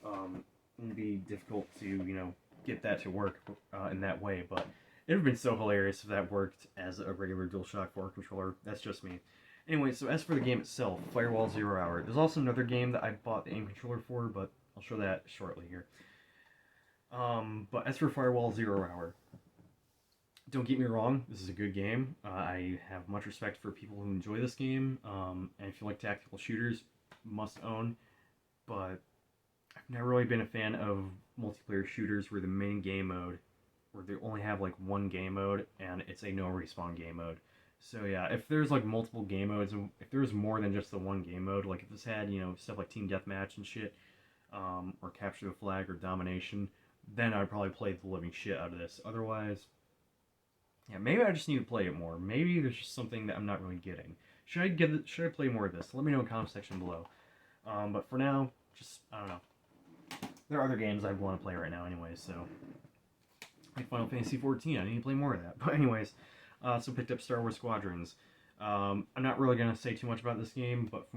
it wouldn't be difficult to, get that to work in that way. But it would have been so hilarious if that worked as a regular DualShock 4 controller. That's just me. Anyway, so as for the game itself, Firewall 0 Hour. There's also another game that I bought the aim controller for, but I'll show that shortly here. But as for Firewall 0 Hour, don't get me wrong, this is a good game. I have much respect for people who enjoy this game, and if you like tactical shooters, must own. But I've never really been a fan of multiplayer shooters where the main game mode, where they only have like one game mode, and it's a no respawn game mode. So yeah, if there's like multiple game modes, and if there's more than just the one game mode, like if this had, stuff like Team Deathmatch and shit, or Capture the Flag or Domination, then I'd probably play the living shit out of this. Otherwise, yeah, maybe I just need to play it more. Maybe there's just something that I'm not really getting. Should I play more of this? Let me know in the comment section below. But for now, just, I don't know. There are other games I want to play right now anyway, so. Like Final Fantasy XIV, I need to play more of that. But anyways, so picked up Star Wars Squadrons. I'm not really going to say too much about this game, but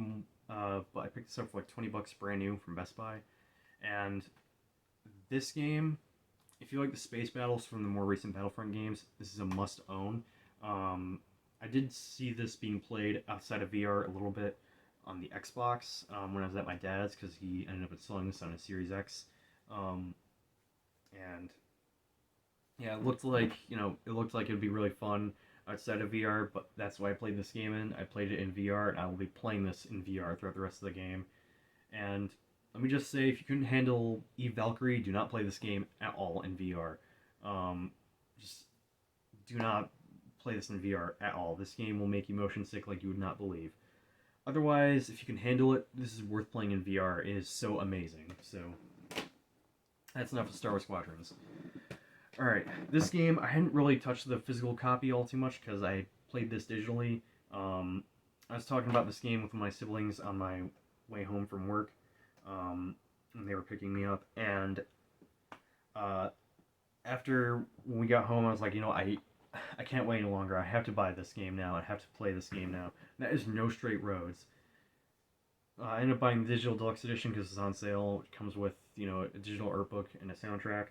I picked this up for like $20 brand new from Best Buy. And this game, if you like the space battles from the more recent Battlefront games, this is a must-own. I did see this being played outside of VR a little bit on the Xbox when I was at my dad's, because he ended up installing this on a Series X. And yeah, it looked like it would be really fun outside of VR, but that's why I played this game in. I played it in VR, and I will be playing this in VR throughout the rest of the game. And let me just say, if you couldn't handle Eve Valkyrie, do not play this game at all in VR. Just do not play this in VR at all. This game will make you motion sick like you would not believe. Otherwise, if you can handle it, this is worth playing in VR. It is so amazing. So, that's enough of Star Wars Squadrons. Alright, this game, I hadn't really touched the physical copy all too much because I played this digitally. I was talking about this game with my siblings on my way home from work, when they were picking me up, and uh, after when we got home, I was like, I can't wait any longer. I have to buy this game now. I have to play this game now. And that is No Straight Roads. I ended up buying the digital deluxe edition because it's on sale. It comes with, a digital art book and a soundtrack.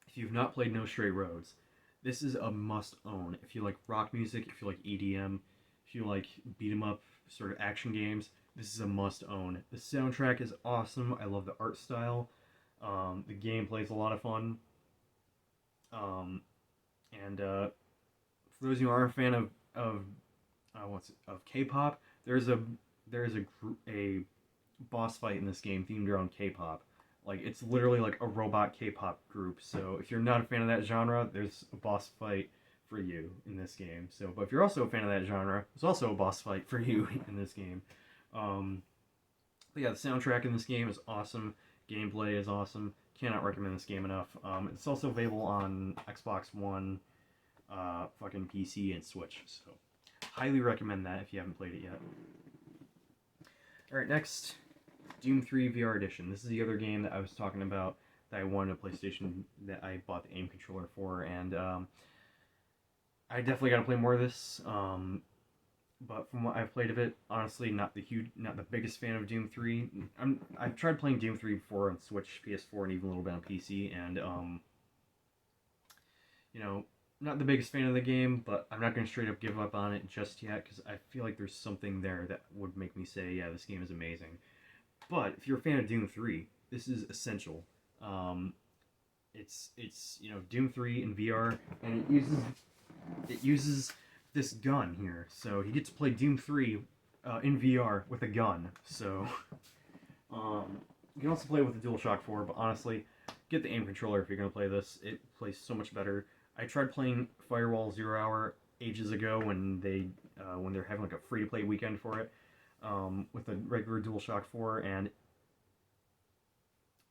If you've not played No Straight Roads, this is a must-own. If you like rock music, if you like EDM, if you like beat-em-up sort of action games, this is a must-own. The soundtrack is awesome. I love the art style. The gameplay is a lot of fun. Um, and for those who aren't a fan of K-pop, there's a boss fight in this game themed around K-pop. Like, it's literally like a robot K-pop group. So if you're not a fan of that genre, there's a boss fight for you in this game. So, but if you're also a fan of that genre, there's also a boss fight for you in this game. But yeah, the soundtrack in this game is awesome. Gameplay is awesome. Cannot recommend this game enough. It's also available on Xbox One, fucking PC, and Switch. So, highly recommend that if you haven't played it yet. Alright, next, Doom 3 VR Edition. This is the other game that I was talking about that I wanted a PlayStation, that I bought the aim controller for, and I definitely got to play more of this. But from what I've played of it, honestly, not the biggest fan of Doom 3. I've tried playing Doom 3 before on Switch, PS4, and even a little bit on PC, and not the biggest fan of the game, but I'm not going to straight up give up on it just yet, because I feel like there's something there that would make me say, yeah, this game is amazing. But if you're a fan of Doom 3, this is essential. It's Doom 3 in VR, and it uses this gun here, so you get to play Doom 3 in VR with a gun. So you can also play with the DualShock 4, but honestly, get the aim controller if you're going to play this. It plays so much better. I tried playing Firewall 0 Hour ages ago when they're having like a free-to-play weekend for it, with a regular DualShock 4, and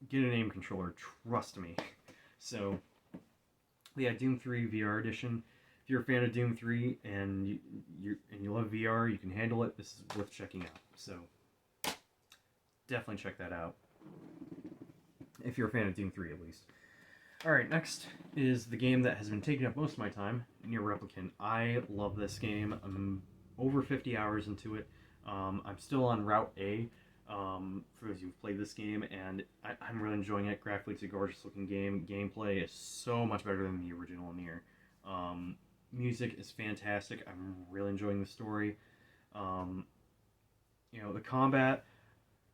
get an aim controller, trust me. So yeah, Doom 3 VR Edition. If you're a fan of Doom 3 and you love VR, you can handle it, this is worth checking out. So definitely check that out. If you're a fan of Doom 3 at least. Alright, next is the game that has been taking up most of my time, Nier Replicant. I love this game. I'm over 50 hours into it. I'm still on Route A, for those who've played this game, and I'm really enjoying it. Graphically, it's a gorgeous looking game. Gameplay is so much better than the original Nier. Music is fantastic. I'm really enjoying the story. The combat,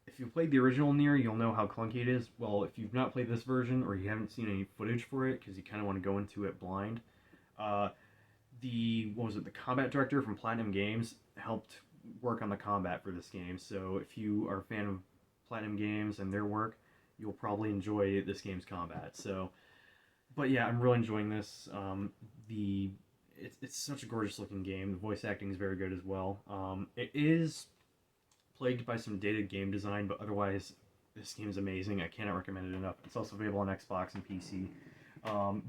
if you've played the original Nier, you'll know how clunky it is. Well, if you've not played this version, or you haven't seen any footage for it, because you kind of want to go into it blind, the combat director from Platinum Games helped work on the combat for this game. So if you are a fan of Platinum Games and their work, you'll probably enjoy this game's combat. So, but yeah, I'm really enjoying this. It's such a gorgeous looking game. The voice acting is very good as well. It is plagued by some dated game design, but otherwise, this game is amazing. I cannot recommend it enough. It's also available on Xbox and PC.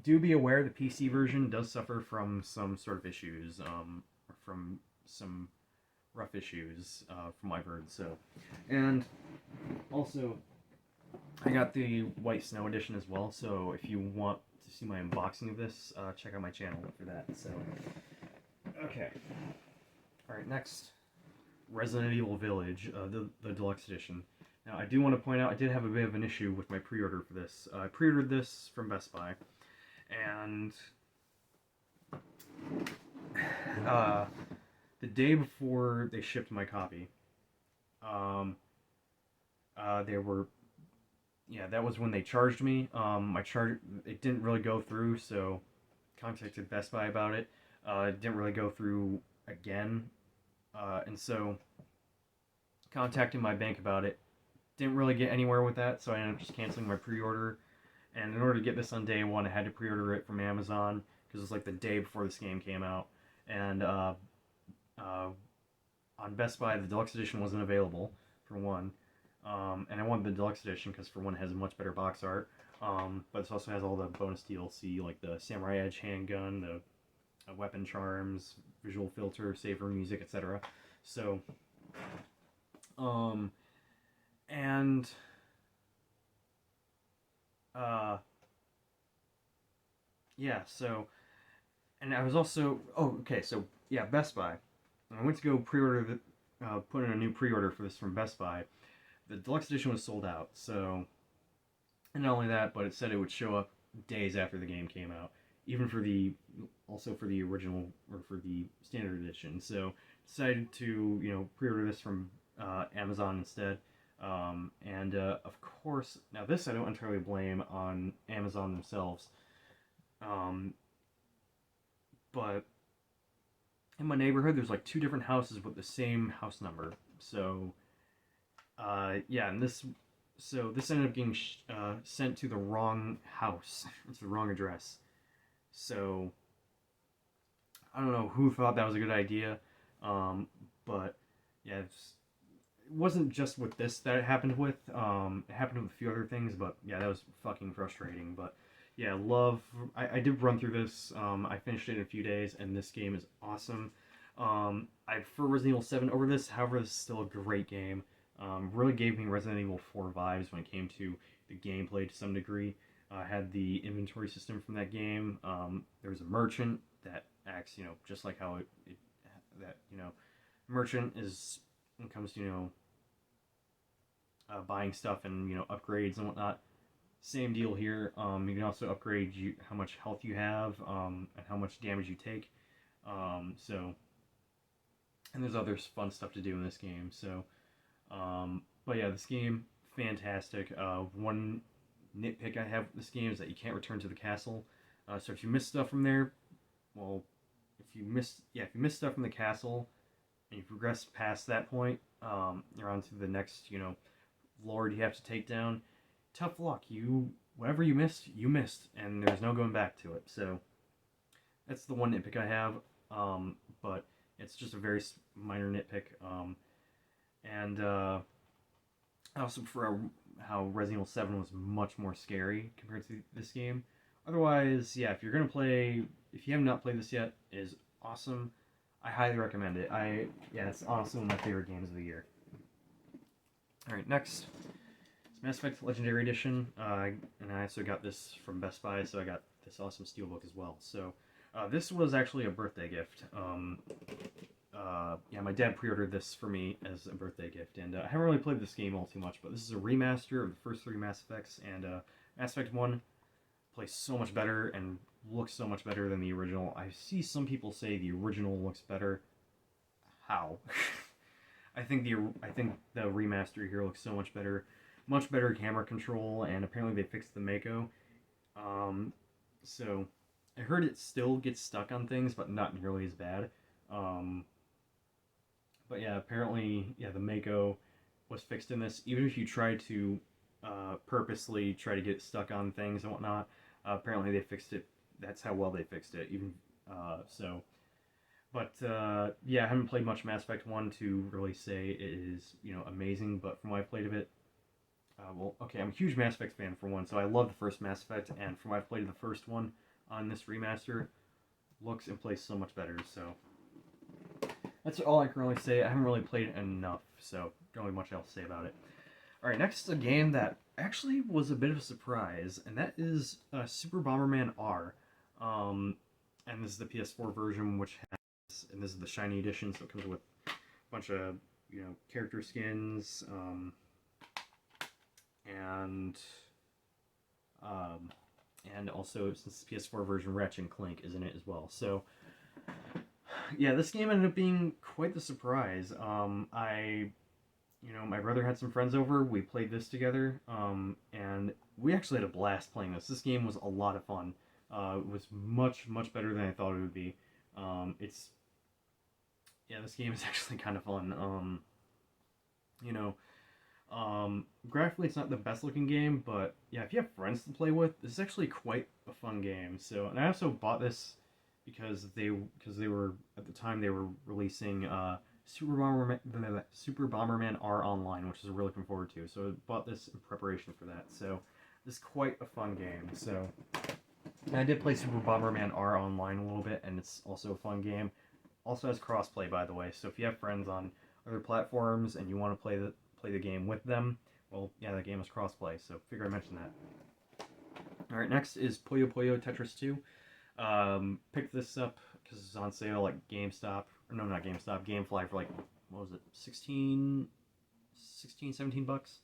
Do be aware the PC version does suffer from some sort of issues, or from some rough issues, from what I've heard. So, and also, I got the White Snow edition as well. So if you want to see my unboxing of this, check out my channel for that. So, okay. All right, next, Resident Evil Village, the deluxe edition. Now, I do want to point out I did have a bit of an issue with my pre-order for this. I pre-ordered this from Best Buy, and the day before they shipped my copy, that was when they charged me. It didn't really go through, so contacted Best Buy about it. It didn't really go through again, and so contacting my bank about it, didn't really get anywhere with that, so I ended up just canceling my pre-order. And in order to get this on day one, I had to pre-order it from Amazon, because it was like the day before this game came out. And on Best Buy, the deluxe edition wasn't available, for one. And I wanted the deluxe edition because, for one, it has a much better box art. But this also has all the bonus DLC, like the Samurai Edge handgun, the weapon charms, visual filter, saver music, etc. So, and yeah, so, and I was also, oh, okay, so yeah, Best Buy. I went to go pre-order put in a new pre-order for this from Best Buy. The deluxe edition was sold out, so, and not only that, but it said it would show up days after the game came out, even for also for the original, or for the standard edition. So, decided to, pre-order this from Amazon instead. Of course, now this I don't entirely blame on Amazon themselves. Um, but in my neighborhood, there's like two different houses with the same house number. So, yeah, and this ended up getting sent to the wrong house. It's the wrong address. So, I don't know who thought that was a good idea, but yeah, it wasn't just with this that it happened with. It happened with a few other things, but yeah, that was fucking frustrating. But yeah, I did run through this. I finished it in a few days, and this game is awesome. I prefer Resident Evil 7 over this. However, this is still a great game. Really gave me Resident Evil 4 vibes when it came to the gameplay to some degree. Had the inventory system from that game. There was a merchant that acts, just like how merchant is when it comes to, buying stuff and, upgrades and whatnot. Same deal here. You can also upgrade how much health you have, and how much damage you take. So, and there's other fun stuff to do in this game. So, but yeah, this game, fantastic. One nitpick I have with this game is that you can't return to the castle. So if you miss stuff from there, well, if you miss stuff from the castle, and you progress past that point, you're on to the next, lord you have to take down. Tough luck. Whatever you missed, and there's no going back to it. So that's the one nitpick I have. But it's just a very minor nitpick. And I also prefer how Resident Evil 7 was much more scary compared to this game. Otherwise, yeah, if you have not played this yet, it is awesome. I highly recommend it. It's honestly one of my favorite games of the year. Alright, next is Mass Effect Legendary Edition. And I also got this from Best Buy, so I got this awesome steelbook as well. So, this was actually a birthday gift. My dad pre-ordered this for me as a birthday gift, and I haven't really played this game all too much, but this is a remaster of the first three Mass Effects, and Mass Effect 1 plays so much better and looks so much better than the original. I see some people say the original looks better. How? I think the remaster here looks so much better camera control, and apparently they fixed the Mako. So I heard it still gets stuck on things, but not nearly as bad. But yeah, apparently, the Mako was fixed in this. Even if you try to purposely try to get stuck on things and whatnot, apparently they fixed it. That's how well they fixed it. I haven't played much Mass Effect 1 to really say it is, amazing, but from what I played of it, I'm a huge Mass Effect fan for one, so I love the first Mass Effect, and from what I've played of the first one on this remaster, looks and plays so much better, so that's all I can really say. I haven't really played it enough, so don't have much else to say about it. Alright, next is a game that actually was a bit of a surprise, and that is Super Bomberman R. And this is the PS4 version, and this is the shiny edition, so it comes with a bunch of, character skins, and also, since the PS4 version, Ratchet Clank is in it as well. So, yeah, this game ended up being quite the surprise. My brother had some friends over, we played this together, and we actually had a blast playing this. This game was a lot of fun. It was much, much better than I thought it would be. This game is actually kind of fun. Graphically it's not the best looking game, but yeah, if you have friends to play with, this is actually quite a fun game. So, and I also bought this because they were, at the time, they were releasing Super Bomberman R Online, which is really looking forward to. So I bought this in preparation for that. So is quite a fun game. So, and I did play Super Bomberman R online a little bit, and it's also a fun game. Also has crossplay, by the way. So if you have friends on other platforms and you want to play the game with them, well, yeah, that game is crossplay. So figure I mentioned that. All right, next is Puyo Puyo Tetris 2. Picked this up because it's on sale at GameStop. Or no, not GameStop. GameFly for like, what was it, 16, 17 bucks.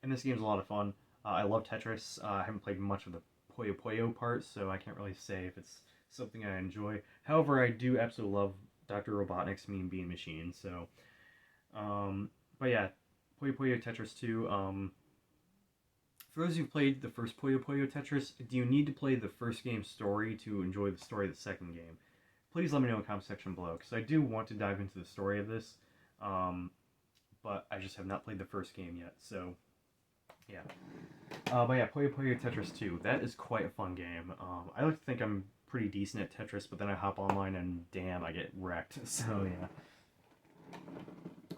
And this game's a lot of fun. I love Tetris. I haven't played much of the Puyo Puyo part, so I can't really say if it's something I enjoy. However, I do absolutely love Dr. Robotnik's Mean Bean Machine. So, but yeah, Puyo Puyo Tetris 2. For those who've played the first Puyo Puyo Tetris, do you need to play the first game's story to enjoy the story of the second game? Please let me know in the comment section below, because I do want to dive into the story of this, but I just have not played the first game yet, so yeah. But yeah, Puyo Puyo Tetris 2, that is quite a fun game. I like to think I'm pretty decent at Tetris, but then I hop online and damn, I get wrecked, so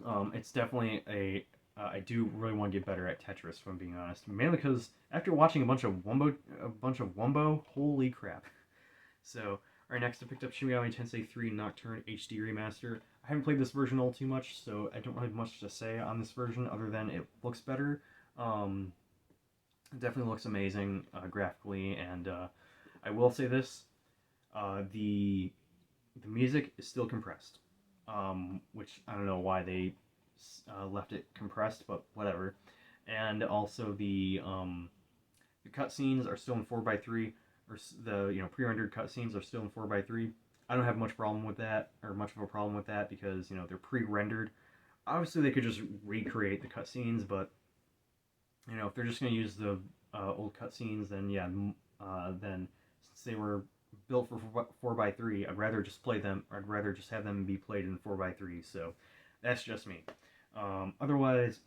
yeah. It's definitely I do really want to get better at Tetris, if I'm being honest. Mainly because after watching a bunch of Wumbo, holy crap. So, alright, next I picked up Shin Megami Tensei 3 Nocturne HD Remaster. I haven't played this version all too much, so I don't really have much to say on this version other than it looks better. It definitely looks amazing graphically, and I will say this, the music is still compressed, which I don't know why they left it compressed, but whatever. And also the cutscenes are still in 4:3, or the pre-rendered cutscenes are still in 4:3. I don't have much problem with that, or much of a problem with that, because they're pre-rendered. Obviously, they could just recreate the cutscenes, but if they're just going to use the old cutscenes, then yeah, then since they were built for 4:3, I'd rather just play them. I'd rather just have them be played in 4:3. So that's just me. Otherwise,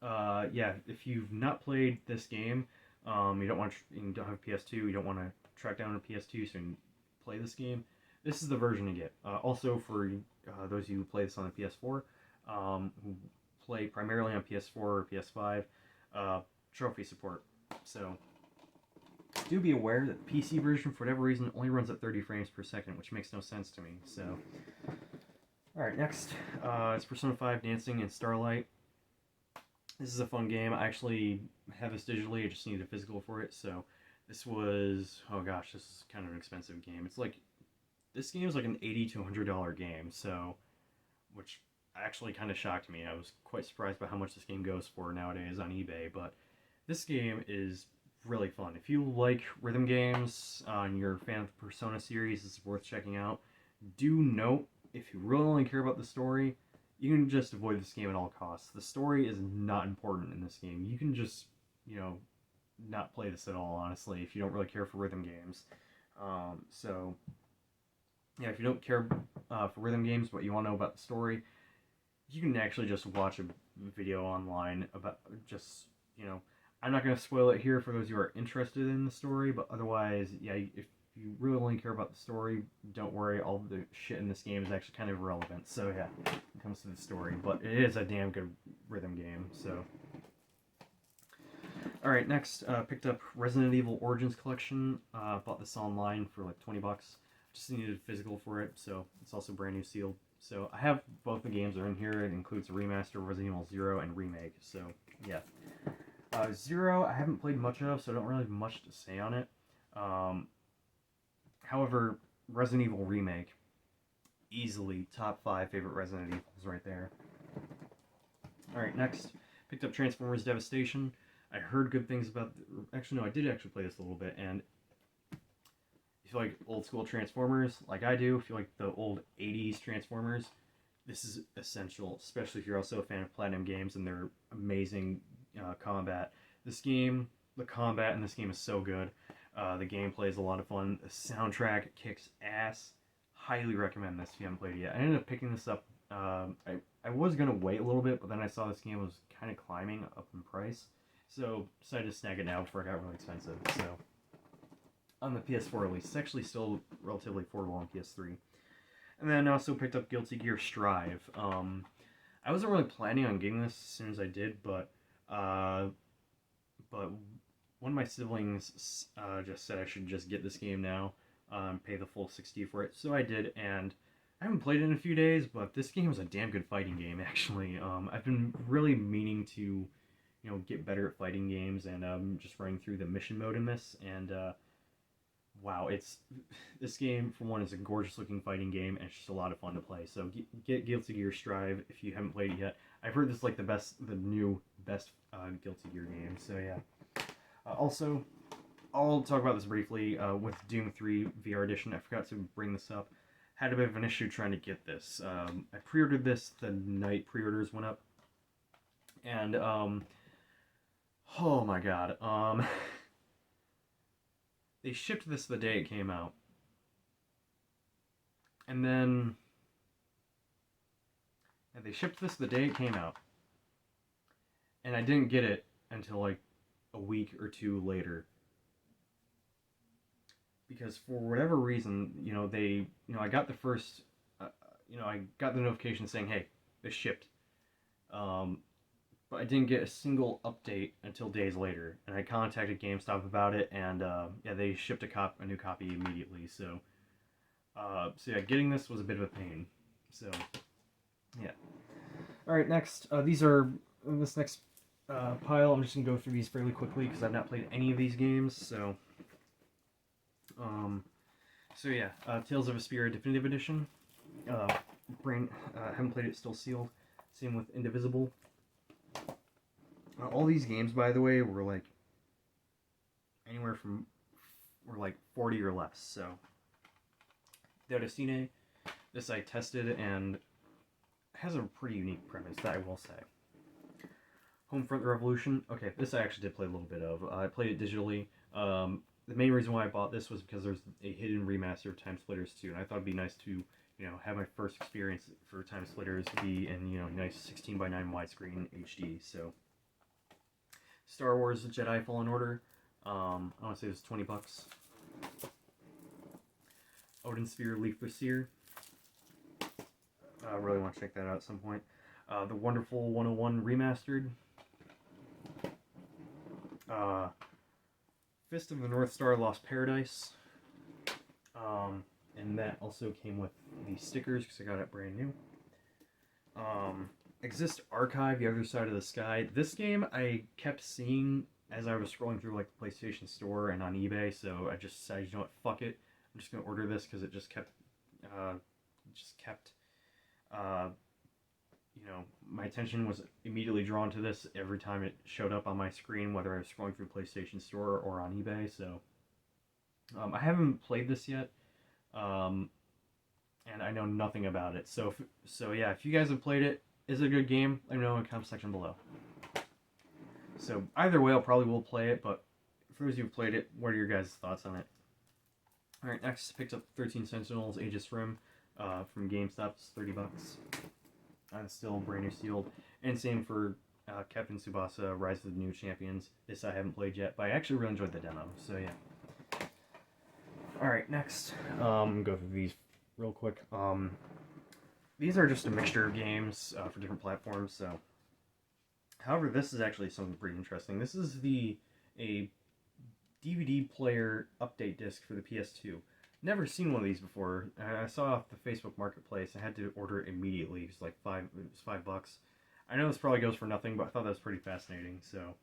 yeah, if you've not played this game, you don't have PS2, you don't want to track down a PS2 so you can play this game, this is the version to get. Also, for those of you who play this on the PS4, who play primarily on PS4 or PS5, trophy support. So, do be aware that the PC version, for whatever reason, only runs at 30 frames per second, which makes no sense to me. So, alright, next, it's Persona 5 Dancing in Starlight. This is a fun game. I actually have this digitally, I just need a physical for it, so this was, oh gosh, this is kind of an expensive game. It's like, this game is like an $80 to $100 game, so, which actually kind of shocked me. I was quite surprised by how much this game goes for nowadays on eBay, but this game is really fun. If you like rhythm games and you're a fan of the Persona series, it's worth checking out. Do note, if you really only care about the story, you can just avoid this game at all costs. The story is not important in this game. You can just, not play this at all, honestly, if you don't really care for rhythm games. So, yeah, if you don't care for rhythm games, but you want to know about the story, you can actually just watch a video online about just, I'm not going to spoil it here for those who are interested in the story, but otherwise, yeah, if you really only care about the story, don't worry, all the shit in this game is actually kind of irrelevant. So yeah, when it comes to the story, but it is a damn good rhythm game, so. Alright, next, picked up Resident Evil Origins Collection. Bought this online for like 20 bucks. Just needed a physical for it, so it's also brand new sealed. So I have both the games are in here. It includes a remaster, Resident Evil 0, and Remake, so yeah. 0, I haven't played much of, so I don't really have much to say on it. However, Resident Evil Remake, easily top 5 favorite Resident Evils right there. Alright, next, picked up Transformers Devastation. I heard good things about... Actually, no, I did actually play this a little bit, and if you like old school Transformers, like I do, if you like the old 80s Transformers, this is essential, especially if you're also a fan of Platinum Games and their amazing combat. This game, the combat in this game is so good. The gameplay is a lot of fun. The soundtrack kicks ass. Highly recommend this if you haven't played it yet. I ended up picking this up. I was going to wait a little bit, but then I saw this game was kind of climbing up in price. So decided to snag it now before it got really expensive. So on the PS4 at least. It's actually still relatively affordable on PS3. And then I also picked up Guilty Gear Strive. I wasn't really planning on getting this as soon as I did, but one of my siblings just said I should just get this game now, pay the full $60 for it. So I did, and I haven't played it in a few days, but this game is a damn good fighting game, actually. I've been really meaning to, get better at fighting games, and just running through the mission mode in this, and wow, this game, for one, is a gorgeous-looking fighting game, and it's just a lot of fun to play. So get Guilty Gear Strive if you haven't played it yet. I've heard this is like the new best Guilty Gear game. So yeah. Also, I'll talk about this briefly with Doom 3 VR Edition. I forgot to bring this up. Had a bit of an issue trying to get this. I pre-ordered this the night pre-orders went up, and oh my god, they shipped this the day it came out, and then they shipped this the day it came out, and I didn't get it until like a week or two later. Because for whatever reason, I got the first, I got the notification saying, hey, this shipped. But I didn't get a single update until days later. And I contacted GameStop about it, and yeah, they shipped a new copy immediately. So yeah, getting this was a bit of a pain. So, yeah. Alright, next, this next pile, I'm just going to go through these fairly quickly because I've not played any of these games, so... So yeah, Tales of Vesperia Definitive Edition. Haven't played it, still sealed. Same with Indivisible. All these games, by the way, were like were like 40 or less. So Devastation, this I tested and has a pretty unique premise, that I will say. Homefront Revolution. Okay, this I actually did play a little bit of. I played it digitally. The main reason why I bought this was because there's a hidden remaster of Time Splitters 2, and I thought it'd be nice to, have my first experience for Time Splitters be in, nice 16:9 widescreen HD. So, Star Wars Jedi Fallen Order. I want to say it was $20. Odin Sphere Leaf Brassiere. I really want to check that out at some point. The Wonderful 101 Remastered. Fist of the North Star Lost Paradise. And that also came with the stickers because I got it brand new. Exist Archive, The Other Side of the Sky. This game I kept seeing as I was scrolling through like the PlayStation Store and on eBay, so I just decided, you know what, fuck it. I'm just gonna order this because it just kept, my attention was immediately drawn to this every time it showed up on my screen, whether I was scrolling through PlayStation Store or on eBay. So I haven't played this yet, and I know nothing about it. So yeah, if you guys have played it, is it a good game? Let me know in the comment section below. So either way, I probably will play it, but for those of you who've played it, what are your guys' thoughts on it? Alright, next, picked up 13 Sentinels Aegis Rim from GameStop. It's $30. Still brand new sealed. And same for Captain Tsubasa Rise of the New Champions. This I haven't played yet, but I actually really enjoyed the demo, so yeah. Alright, next, go through these real quick. These are just a mixture of games for different platforms, so... However, this is actually something pretty interesting. This is a DVD player update disc for the PS2. Never seen one of these before. I saw off the Facebook Marketplace. I had to order it immediately. It was like $5. I know this probably goes for nothing, but I thought that was pretty fascinating. So,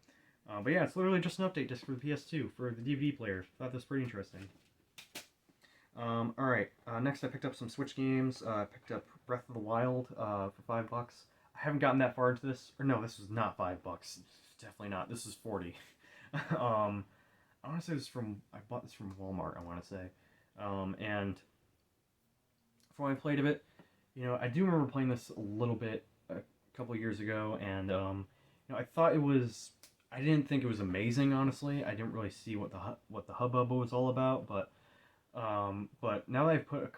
but yeah, it's literally just an update disc for the PS2 for the DVD player. Thought that was pretty interesting. All right. Next, I picked up some Switch games. I picked up Breath of the Wild for $5. I haven't gotten that far into this. Or no, this was not $5. Definitely not. This is 40. I want to say I bought this from Walmart, I want to say. And before I played a bit, I do remember playing this a little bit a couple years ago, and, I thought I didn't think it was amazing, honestly. I didn't really see what the hubbub was all about, but now that I've put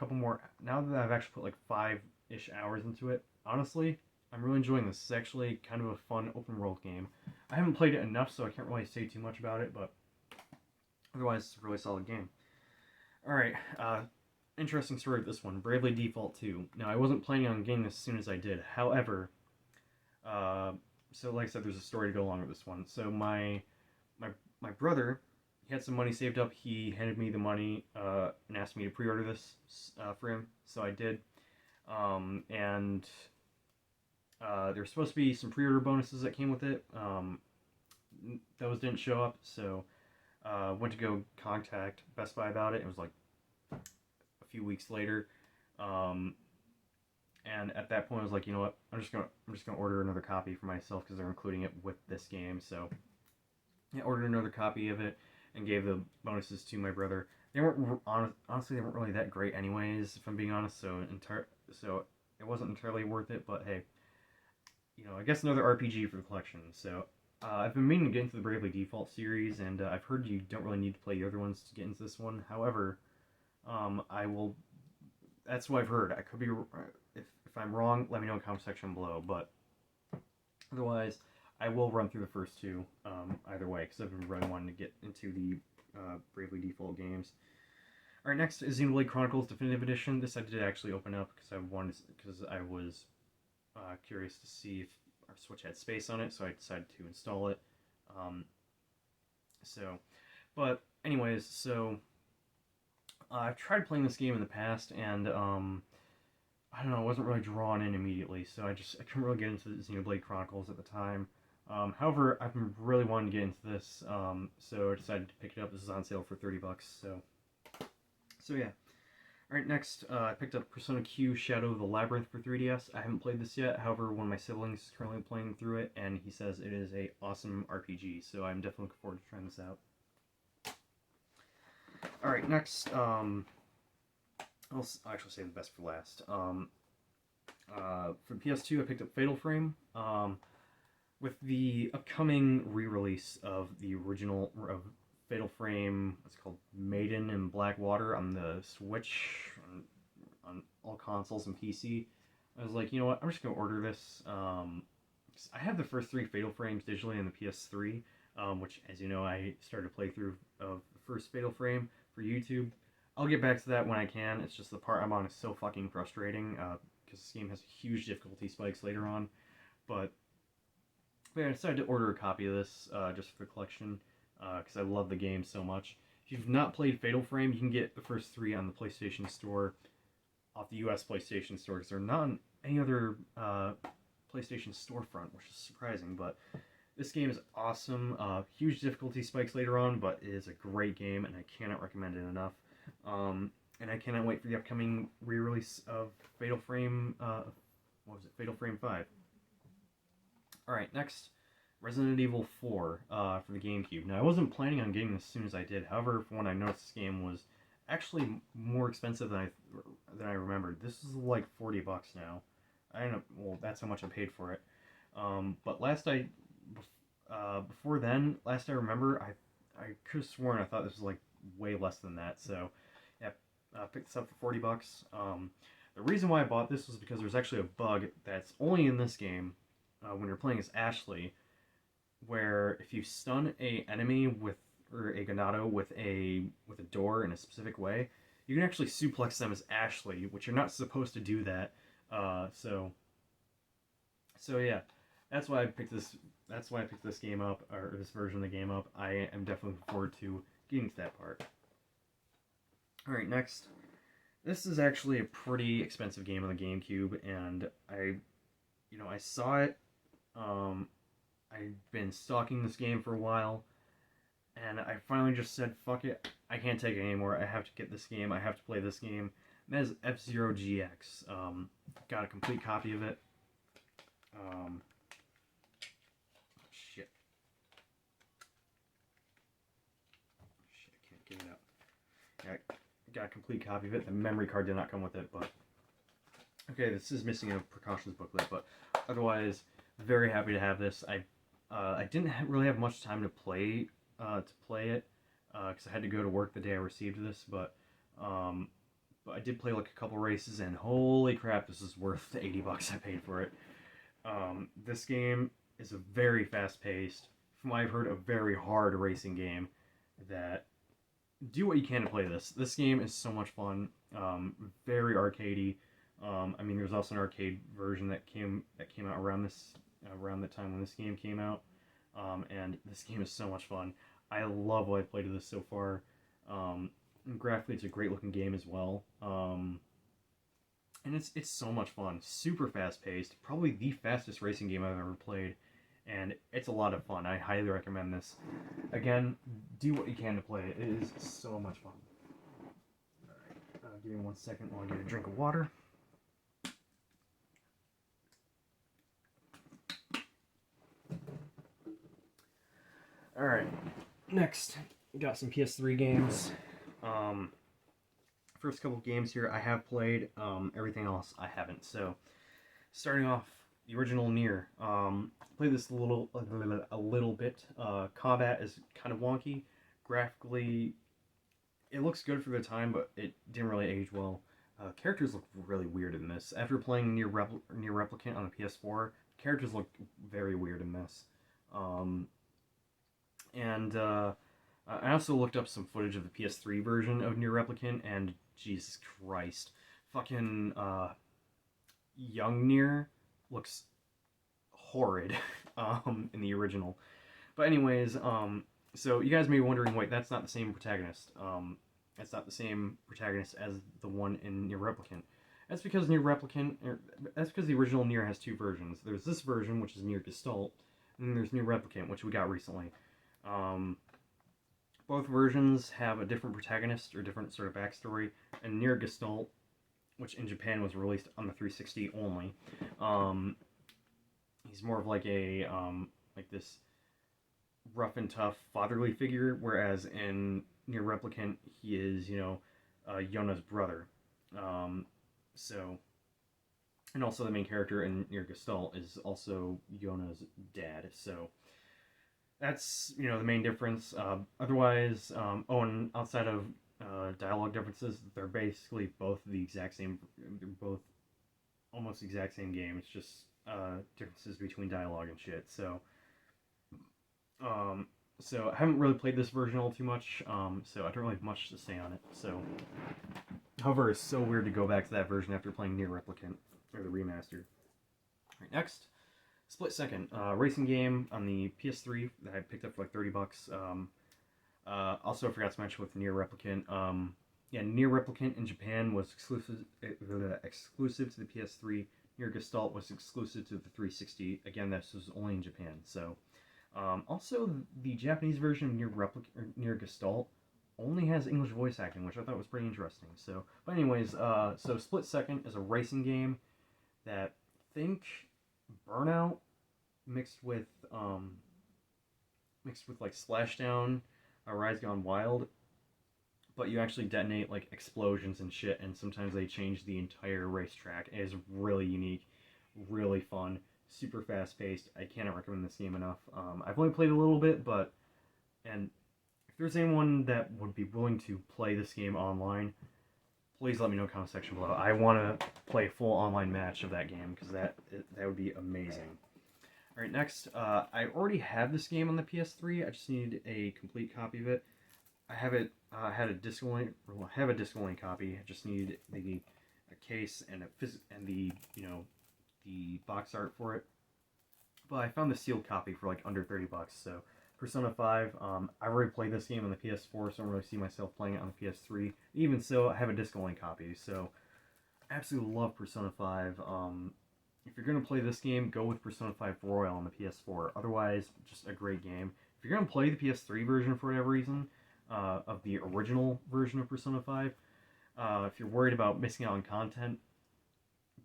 now that I've actually put like 5-ish hours into it, honestly, I'm really enjoying this. It's actually kind of a fun open world game. I haven't played it enough, so I can't really say too much about it, but otherwise, it's a really solid game. Alright, interesting story with this one. Bravely Default 2. Now, I wasn't planning on getting this as soon as I did. However, so like I said, there's a story to go along with this one. So my my brother, he had some money saved up. He handed me the money and asked me to pre-order this for him, so I did. And there's supposed to be some pre-order bonuses that came with it. Those didn't show up, so went to go contact Best Buy about it. It was like a few weeks later, and at that point I was like, you know what, I'm just gonna order another copy for myself because they're including it with this game. So I ordered another copy of it and gave the bonuses to my brother. They weren't honestly, they weren't really that great anyways, if I'm being honest. So it wasn't entirely worth it. But hey, you know, I guess another RPG for the collection. So I've been meaning to get into the Bravely Default series, and I've heard you don't really need to play the other ones to get into this one. However, I will. That's what I've heard. I could be if I'm wrong. Let me know in the comment section below. But otherwise, I will run through the first two either way because I've been really wanting to get into the Bravely Default games. All right, next is Xenoblade Chronicles Definitive Edition. This I did actually open up because I was curious to see if our Switch had space on it, so I decided to install it. But anyways, so I've tried playing this game in the past, and I don't know, I wasn't really drawn in immediately, so I couldn't really get into Xenoblade Chronicles at the time. However, I've been really wanting to get into this, so I decided to pick it up. This is on sale for $30, so yeah. Alright, next, I picked up Persona Q Shadow of the Labyrinth for 3DS. I haven't played this yet, however, one of my siblings is currently playing through it, and he says it is a awesome RPG, so I'm definitely looking forward to trying this out. Alright, next, I'll actually save the best for last. For PS2, I picked up Fatal Frame. With the upcoming re-release of the original Fatal Frame, what's called Maiden in Blackwater on the Switch, on all consoles and PC, I was like, you know what, I'm just going to order this. I have the first 3 Fatal Frames digitally on the PS3, which, as you know, I started a playthrough of the first Fatal Frame for YouTube. I'll get back to that when I can. It's just the part I'm on is so fucking frustrating, because this game has huge difficulty spikes later on. But yeah, I decided to order a copy of this just for the collection, because I love the game so much. If you've not played Fatal Frame, you can get the first 3 on the PlayStation Store, off the US PlayStation Store, because they're not on any other PlayStation storefront, which is surprising. But this game is awesome. Huge difficulty spikes later on, but it is a great game, and I cannot recommend it enough. And I cannot wait for the upcoming re-release of Fatal Frame, Fatal Frame 5. Alright, next, Resident Evil 4 for the GameCube. Now, I wasn't planning on getting this as soon as I did. However, for when I noticed this game was actually more expensive than I remembered. This is like $40 now. I don't know, well, that's how much I paid for it. But before then, last I remember, I could have sworn I thought this was like way less than that. So, yeah, picked this up for $40. The reason why I bought this was because there's actually a bug that's only in this game when you're playing as Ashley, where if you stun a enemy or a Ganado with a door in a specific way, you can actually suplex them as Ashley, which you're not supposed to do that. So yeah, that's why I picked this. That's why I picked this game up, or this version of the game up. I am definitely looking forward to getting to that part. All right, next. This is actually a pretty expensive game on the GameCube, and I saw it. I've been stalking this game for a while, and I finally just said, fuck it, I can't take it anymore, I have to get this game, I have to play this game, and that is F-Zero GX. Got a complete copy of it. Shit, I can't get it out. Yeah, got a complete copy of it. The memory card did not come with it, but okay, this is missing a precautions booklet, but otherwise, very happy to have this. I didn't really have much time to play it because I had to go to work the day I received this, but I did play like a couple races, and holy crap, this is worth the $80 I paid for it. This game is a very fast-paced, from what I've heard, a very hard racing game. That do what you can to play this. This game is so much fun. Very arcadey. I mean, there's also an arcade version that came out around the time when this game came out, and this game is so much fun. I love what I played of this so far. Graphically, it's a great looking game as well. And it's so much fun. Super fast paced. Probably the fastest racing game I've ever played. And it's a lot of fun. I highly recommend this. Again, do what you can to play it. It is so much fun. Alright, give me 1 second while I get a drink of water. Alright, next, we got some PS3 games. First couple games here I have played, everything else I haven't. So, starting off, the original Nier. Played this a little bit. Combat is kind of wonky. Graphically, it looks good for the time, but it didn't really age well. Characters look really weird in this. After playing Nier Replicant on the PS4, characters look very weird in this. I also looked up some footage of the PS3 version of Nier Replicant, and Jesus Christ, fucking young Nier looks horrid in the original. But anyways, so you guys may be wondering, wait, that's not the same protagonist. That's not the same protagonist as the one in Nier Replicant. That's because that's because the original Nier has two versions. There's this version, which is Nier Gestalt, and then there's Nier Replicant, which we got recently. Both versions have a different protagonist or different sort of backstory, and Nier Gestalt, which in Japan was released on the 360 only, he's more of like a like this rough and tough fatherly figure, whereas in Nier Replicant he is, you know, Yona's brother. So, and also the main character in Nier Gestalt is also Yona's dad. So that's, you know, the main difference. Otherwise, and outside of dialogue differences, they're basically both the exact same. They're both almost the exact same game. It's just differences between dialogue and shit. So, so I haven't really played this version all too much. So I don't really have much to say on it. So, however, it's so weird to go back to that version after playing Nier Replicant or the remaster. All right, next. Split Second, racing game on the PS3 that I picked up for like $30. Also, I forgot to mention with Nier Replicant. Yeah, Nier Replicant in Japan was exclusive to the PS3. Nier Gestalt was exclusive to the 360. Again, this was only in Japan. So, also the Japanese version of Nier Gestalt only has English voice acting, which I thought was pretty interesting. So, but anyways, so Split Second is a racing game that Burnout mixed with like Splashdown, Rise Gone Wild, but you actually detonate like explosions and shit, and sometimes they change the entire racetrack. It is really unique, really fun, super fast paced. I cannot recommend this game enough. I've only played a little bit, and if there's anyone that would be willing to play this game online, please let me know in the comment section below. I want to play a full online match of that game, because that would be amazing. Alright, next, I already have this game on the PS3. I just need a complete copy of it. I have it. I have a disc only copy. I just need a case and the the box art for it. But I found the sealed copy for like under $30. So Persona 5. I already played this game on the PS4, so I don't really see myself playing it on the PS3. Even so, I have a disc-only copy, so I absolutely love Persona 5. If you're going to play this game, go with Persona 5 Royal on the PS4. Otherwise, just a great game. If you're going to play the PS3 version for whatever reason, of the original version of Persona 5, if you're worried about missing out on content,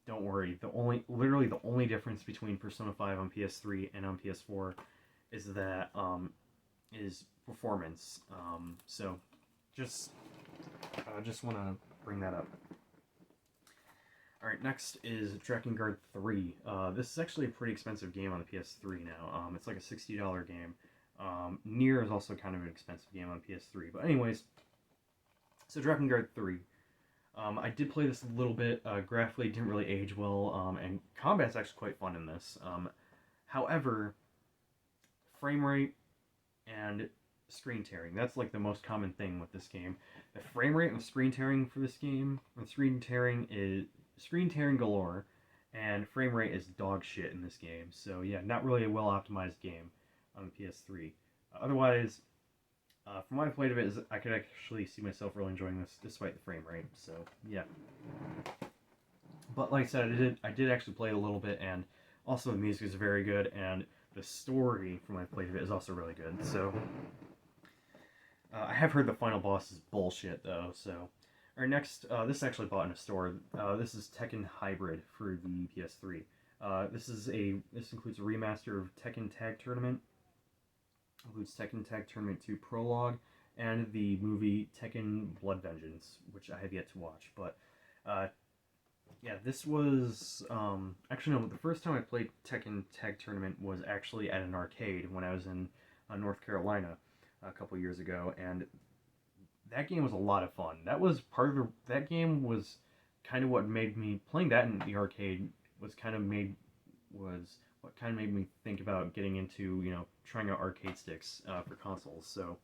don't worry. Literally the only difference between Persona 5 on PS3 and on PS4 is that is performance. So just want to bring that up. Alright, next is Drakengard 3. This is actually a pretty expensive game on the PS3 now. It's like a $60 game. Nier is also kind of an expensive game on PS3. But anyways, so Drakengard 3. I did play this a little bit. Graphically, it didn't really age well, and combat's actually quite fun in this. However, frame rate and screen tearing. That's like the most common thing with this game. The frame rate and the screen tearing for this game, screen tearing galore, and frame rate is dog shit in this game. So yeah, not really a well optimized game on the PS3. Otherwise, From what I played of it, I could actually see myself really enjoying this, despite the frame rate. So yeah. But like I said, I did actually play it a little bit, and also the music is very good, and the story from what I played of it is also really good. So I have heard the final boss is bullshit though. So our next, this is actually bought in a store. This is Tekken Hybrid for the PS3. This includes a remaster of Tekken Tag Tournament. Includes Tekken Tag Tournament 2 Prologue and the movie Tekken Blood Vengeance, which I have yet to watch. But yeah, this was actually no. The first time I played Tekken Tag Tournament was actually at an arcade when I was in North Carolina a couple years ago, and that game was a lot of fun. That game was kind of what made me playing that in the arcade was what kind of made me think about getting into trying out arcade sticks for consoles. So,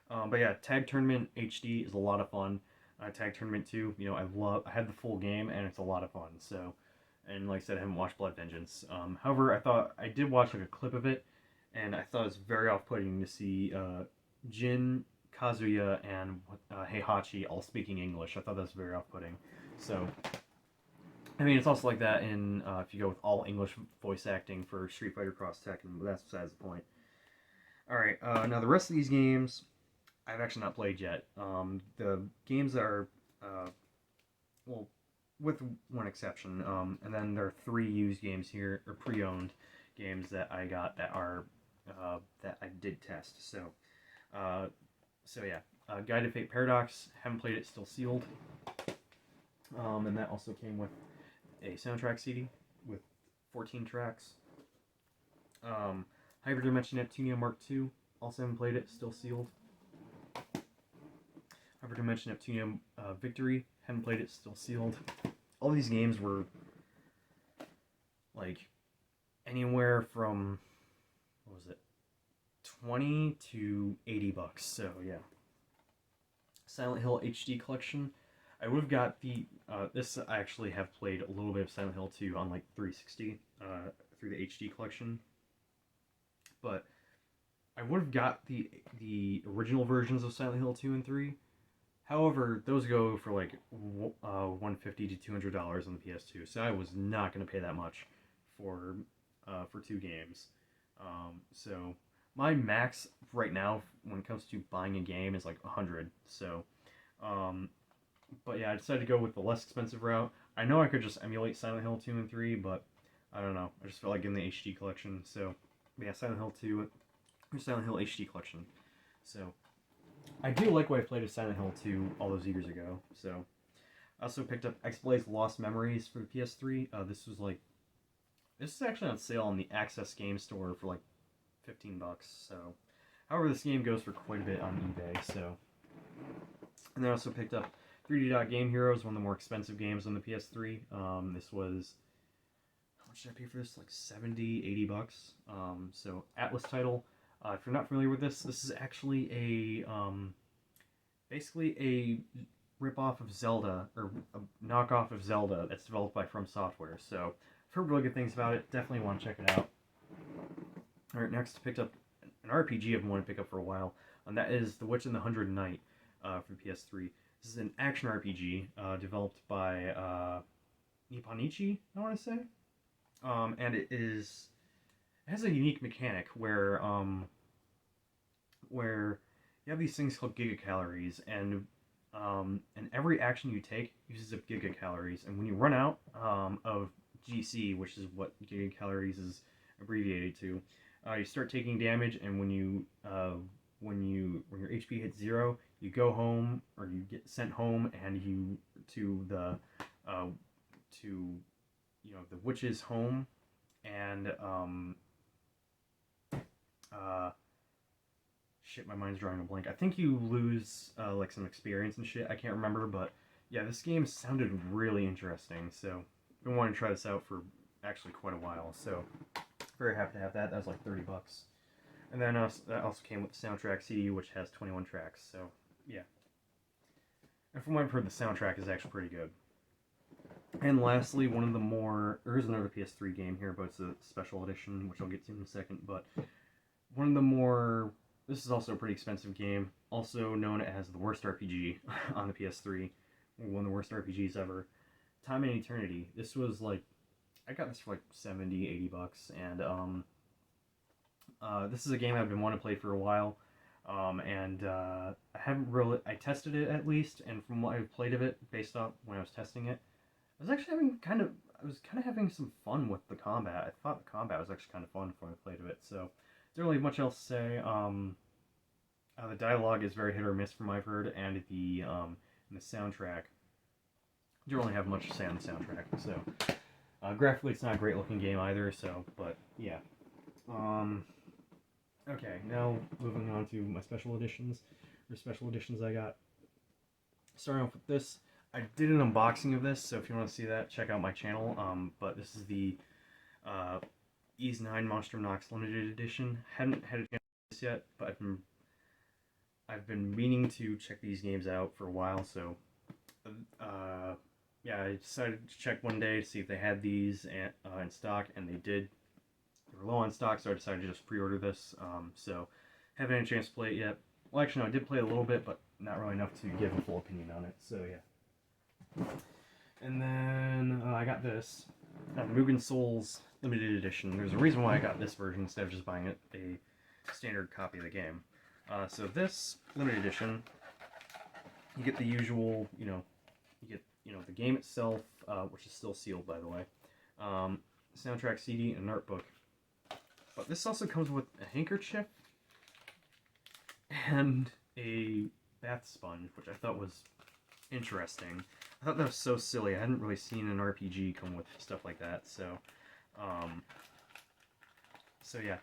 but yeah, Tag Tournament HD is a lot of fun. Tag Tournament 2, I had the full game and it's a lot of fun. So, and like I said, I haven't watched Blood Vengeance. However, I did watch like a clip of it, and I thought it was very off-putting to see Jin, Kazuya, and Heihachi all speaking English. I thought that was very off-putting. So, I mean, it's also like that in if you go with all English voice acting for Street Fighter Cross Tekken, but that's besides the point. Alright, now the rest of these games, I've actually not played yet. The games are, well, with one exception, and then there are 3 used games here, or pre-owned games that I got that are, that I did test. So, yeah, Guide to Fate Paradox, haven't played it, still sealed. And that also came with a soundtrack CD with 14 tracks. Hybrid Dimension Neptunia Mark II, also haven't played it, still sealed. Hybrid Dimension Neptunia Victory, haven't played it, still sealed. All these games were like anywhere from, what was it, 20 to 80 bucks. So yeah. Silent Hill HD Collection. I would have got the, this I actually have played a little bit of Silent Hill 2 on like 360 through the HD collection. But I would have got the original versions of Silent Hill 2 and 3. However, those go for like $150 to $200 on the PS2, so I was not going to pay that much for 2 games. So my max right now when it comes to buying a game is like $100. So, but yeah, I decided to go with the less expensive route. I know I could just emulate Silent Hill 2 and 3, but I don't know. I just felt like getting the HD collection. So yeah, Silent Hill 2 or Silent Hill HD collection. So I do like what I played of Silent Hill 2 all those years ago. So I also picked up X-Blade's Lost Memories for the PS3. This is actually on sale on the Access Game Store for like $15. So, however, this game goes for quite a bit on eBay. So, and then I also picked up 3D Dot Game Heroes, one of the more expensive games on the PS3. This was, how much did I pay for this? Like 70, 80 bucks. So Atlas title. If you're not familiar with this is actually a, basically a rip-off of Zelda, or a knockoff of Zelda that's developed by From Software. So I've heard really good things about it. Definitely want to check it out. Alright, next picked up an RPG I've been wanting to pick up for a while, and that is The Witch and the Hundred Knight for the PS3. This is an action RPG developed by Nipponichi, I want to say. And it has a unique mechanic where you have these things called gigacalories, and every action you take uses up gigacalories, and when you run out of GC, which is what gigacalories is abbreviated to, you start taking damage, and when your HP hits 0, you go home, or you get sent home, and you to the witch's home, and shit, my mind's drawing a blank. I think you lose like some experience and shit. I can't remember, but yeah, this game sounded really interesting. So I've been wanting to try this out for actually quite a while. So very happy to have that. That was like 30 bucks. And then that also came with the soundtrack CD, which has 21 tracks. So yeah. And from what I've heard, the soundtrack is actually pretty good. And lastly, there's another PS3 game here, but it's a special edition, which I'll get to in a second. But one of the more this is also a pretty expensive game, also known as the worst RPG on the PS3, one of the worst RPGs ever. Time and Eternity. This was like, I got this for like 70, 80 bucks, and this is a game I've been wanting to play for a while, and I haven't really, I tested it at least, and from what I've played of it, based off when I was testing it, I was actually I was kind of having some fun with the combat. I thought the combat was actually kind of fun before I played of it, so don't really have much else to say. The dialogue is very hit or miss from what I've heard, and the soundtrack, don't really have much to say on the soundtrack, so graphically it's not a great looking game either, so, but yeah. Okay, now moving on to my special editions I got. Starting off with this, I did an unboxing of this, so if you want to see that, check out my channel. But this is the Ys 9 Monster Nox Limited Edition. Haven't had a chance to do this yet, but I've been meaning to check these games out for a while, so yeah, I decided to check one day to see if they had these in stock, and they did. They were low on stock, so I decided to just pre-order this. So haven't had a chance to play it yet. Well, actually, no, I did play a little bit, but not really enough to give a full opinion on it. So yeah. And then I got this, Mugen Souls Limited Edition. There's a reason why I got this version instead of just buying a standard copy of the game. So this limited edition, you get the usual, you get the game itself, which is still sealed, by the way, soundtrack CD, and an art book. But this also comes with a handkerchief and a bath sponge, which I thought was interesting. I thought that was so silly. I hadn't really seen an RPG come with stuff like that, so yeah.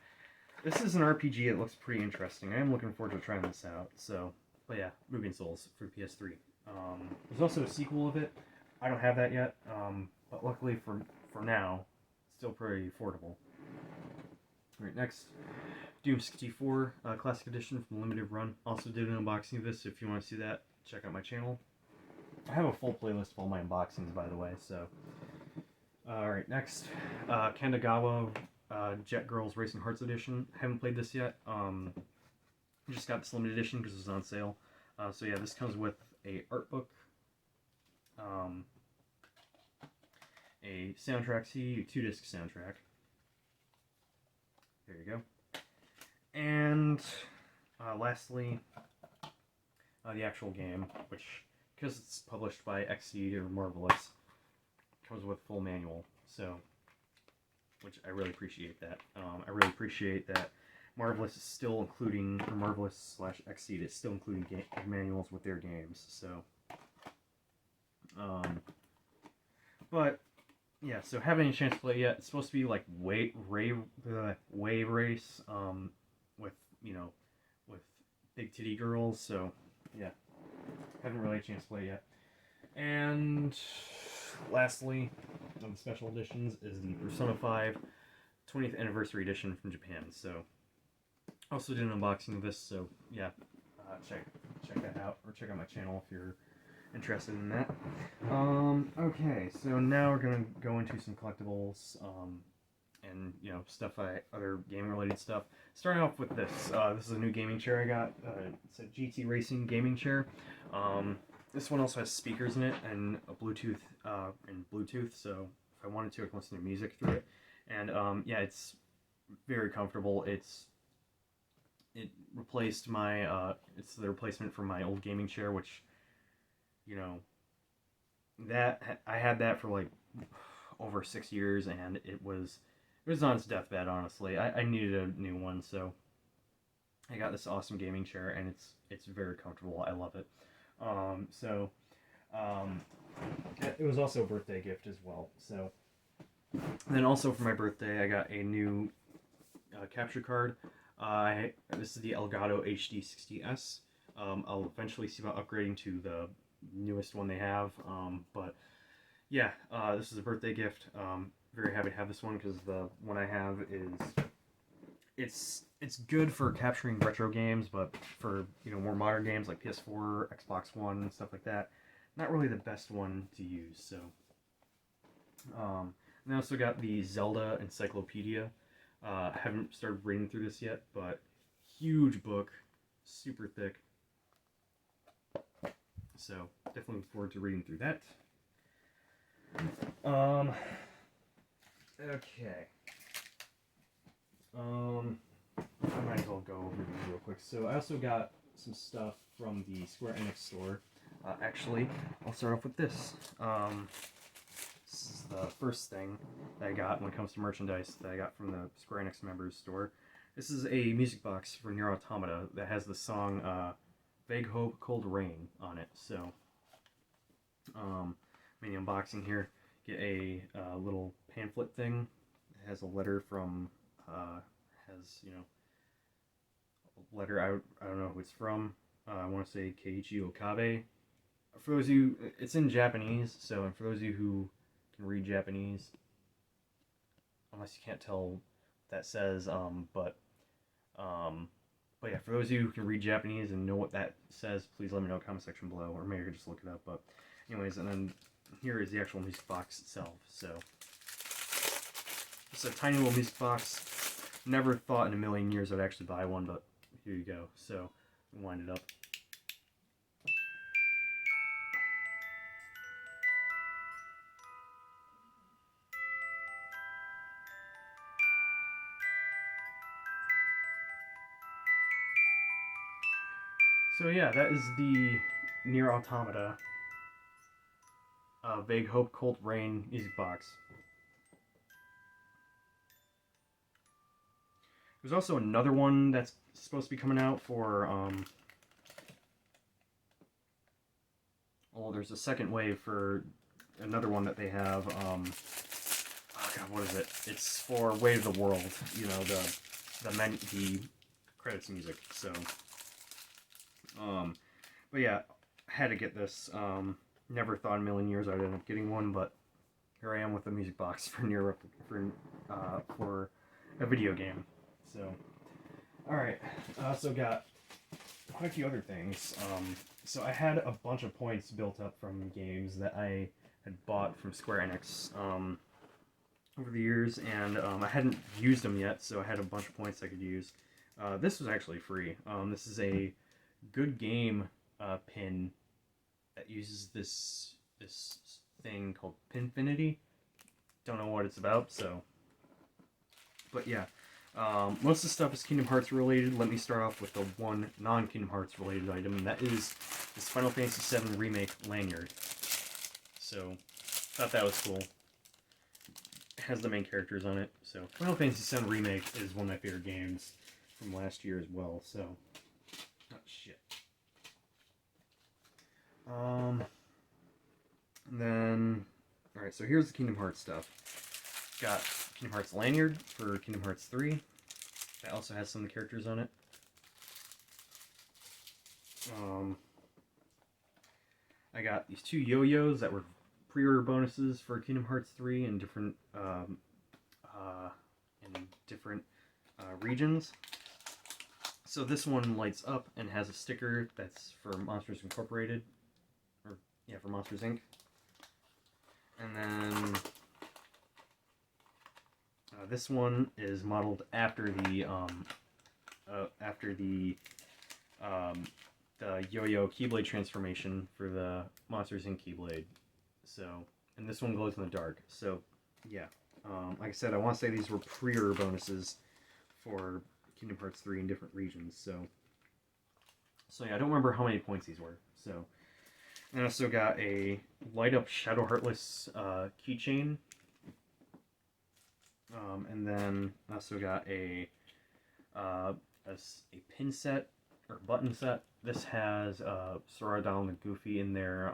This is an RPG that looks pretty interesting. I am looking forward to trying this out, so, but yeah, Mugen Souls for PS3. There's also a sequel of it. I don't have that yet, but luckily for now, it's still pretty affordable. Alright, next, Doom 64 Classic Edition from Limited Run. Also did an unboxing of this, so if you want to see that, check out my channel. I have a full playlist of all my unboxings, by the way, so. Alright, next, Kandagawa Jet Girls Racing Hearts Edition. Haven't played this yet. Just got this limited edition because it was on sale. So yeah, this comes with a art book, a soundtrack CD, a 2-disc soundtrack. There you go. And lastly, the actual game, which, because it's published by Xseed or Marvelous, comes with full manual. So, which I really appreciate that. I really appreciate that Marvelous is still including, or Marvelous/Xseed is still including manuals with their games. So, but yeah, so haven't any chance to play it yet. It's supposed to be like wave race, with with big titty girls. So yeah, haven't really had a chance to play it yet. And lastly, one of the special editions is the Persona 5 20th Anniversary Edition from Japan. So also did an unboxing of this. So yeah, check that out, or check out my channel if you're interested in that. Okay, so now we're gonna go into some collectibles, and stuff other gaming related stuff. Starting off with this. This is a new gaming chair I got. It's a GT Racing gaming chair. This one also has speakers in it and a Bluetooth, so if I wanted to, I can listen to music through it. And yeah, it's very comfortable. It replaced my it's the replacement for my old gaming chair, which that I had that for like over 6 years, and it was on its deathbed. Honestly, I needed a new one, so I got this awesome gaming chair, and it's very comfortable. I love it. It was also a birthday gift as well. So then also for my birthday, I got a new capture card. This is the Elgato HD60S. I'll eventually see about upgrading to the newest one they have, but yeah, this is a birthday gift. Very happy to have this one because the one I have it's good for capturing retro games, but for more modern games like PS4, Xbox One, and stuff like that, not really the best one to use. So and I also got the Zelda Encyclopedia. I haven't started reading through this yet, but huge book, super thick. So definitely look forward to reading through that. Okay. I might as well go over these real quick. So I also got some stuff from the Square Enix store. Actually, I'll start off with this. This is the first thing that I got when it comes to merchandise that I got from the Square Enix members store. This is a music box for Nier Automata that has the song Vague Hope, Cold Rain on it. So, mini unboxing here. Get a little pamphlet thing. It has a letter from, a letter, I don't know who it's from. I want to say Keiichi Okabe. For those of you, it's in Japanese, so, and for those of you who can read Japanese, unless you can't tell what that says, but yeah, for those of you who can read Japanese and know what that says, please let me know in the comment section below, or maybe I could just look it up, but anyways, and then here is the actual music box itself, so it's a tiny little music box. Never thought in a million years I'd actually buy one, but here you go. So, wind it up. So yeah, that is the Nier Automata Vague Hope, Cold Rain music box. There's also another one that's supposed to be coming out for, well, there's a second wave for another one that they have, oh god, what is it? It's for Wave of the World, you know, the credits music, so, but yeah, I had to get this, never thought in a million years I'd end up getting one, but here I am with a music box for for a video game. So, alright, I also got quite a few other things. So I had a bunch of points built up from games that I had bought from Square Enix over the years, and I hadn't used them yet, so I had a bunch of points I could use. This was actually free. This is a good game pin that uses this thing called Pinfinity. Don't know what it's about, so, but yeah. Most of the stuff is Kingdom Hearts related. Let me start off with the one non-Kingdom Hearts related item, and that is this Final Fantasy VII Remake lanyard. So, thought that was cool. It has the main characters on it. So, Final Fantasy VII Remake is one of my favorite games from last year as well. So, oh shit. And then, alright, so here's the Kingdom Hearts stuff. Got Kingdom Hearts lanyard for Kingdom Hearts 3. That also has some of the characters on it. I got these two yo-yos that were pre-order bonuses for Kingdom Hearts 3 in different regions. So this one lights up and has a sticker that's for Monsters Incorporated, or yeah, for Monsters Inc. And then this one is modeled after the yo-yo Keyblade transformation for the Monsters Inc. Keyblade. So, and this one glows in the dark. So, yeah. Like I said, I want to say these were pre-order bonuses for Kingdom Hearts 3 in different regions. So yeah, I don't remember how many points these were. So, and I also got a light up Shadow Heartless keychain. And then I also got a pin set, or button set. This has Sora, Donald, and Goofy in their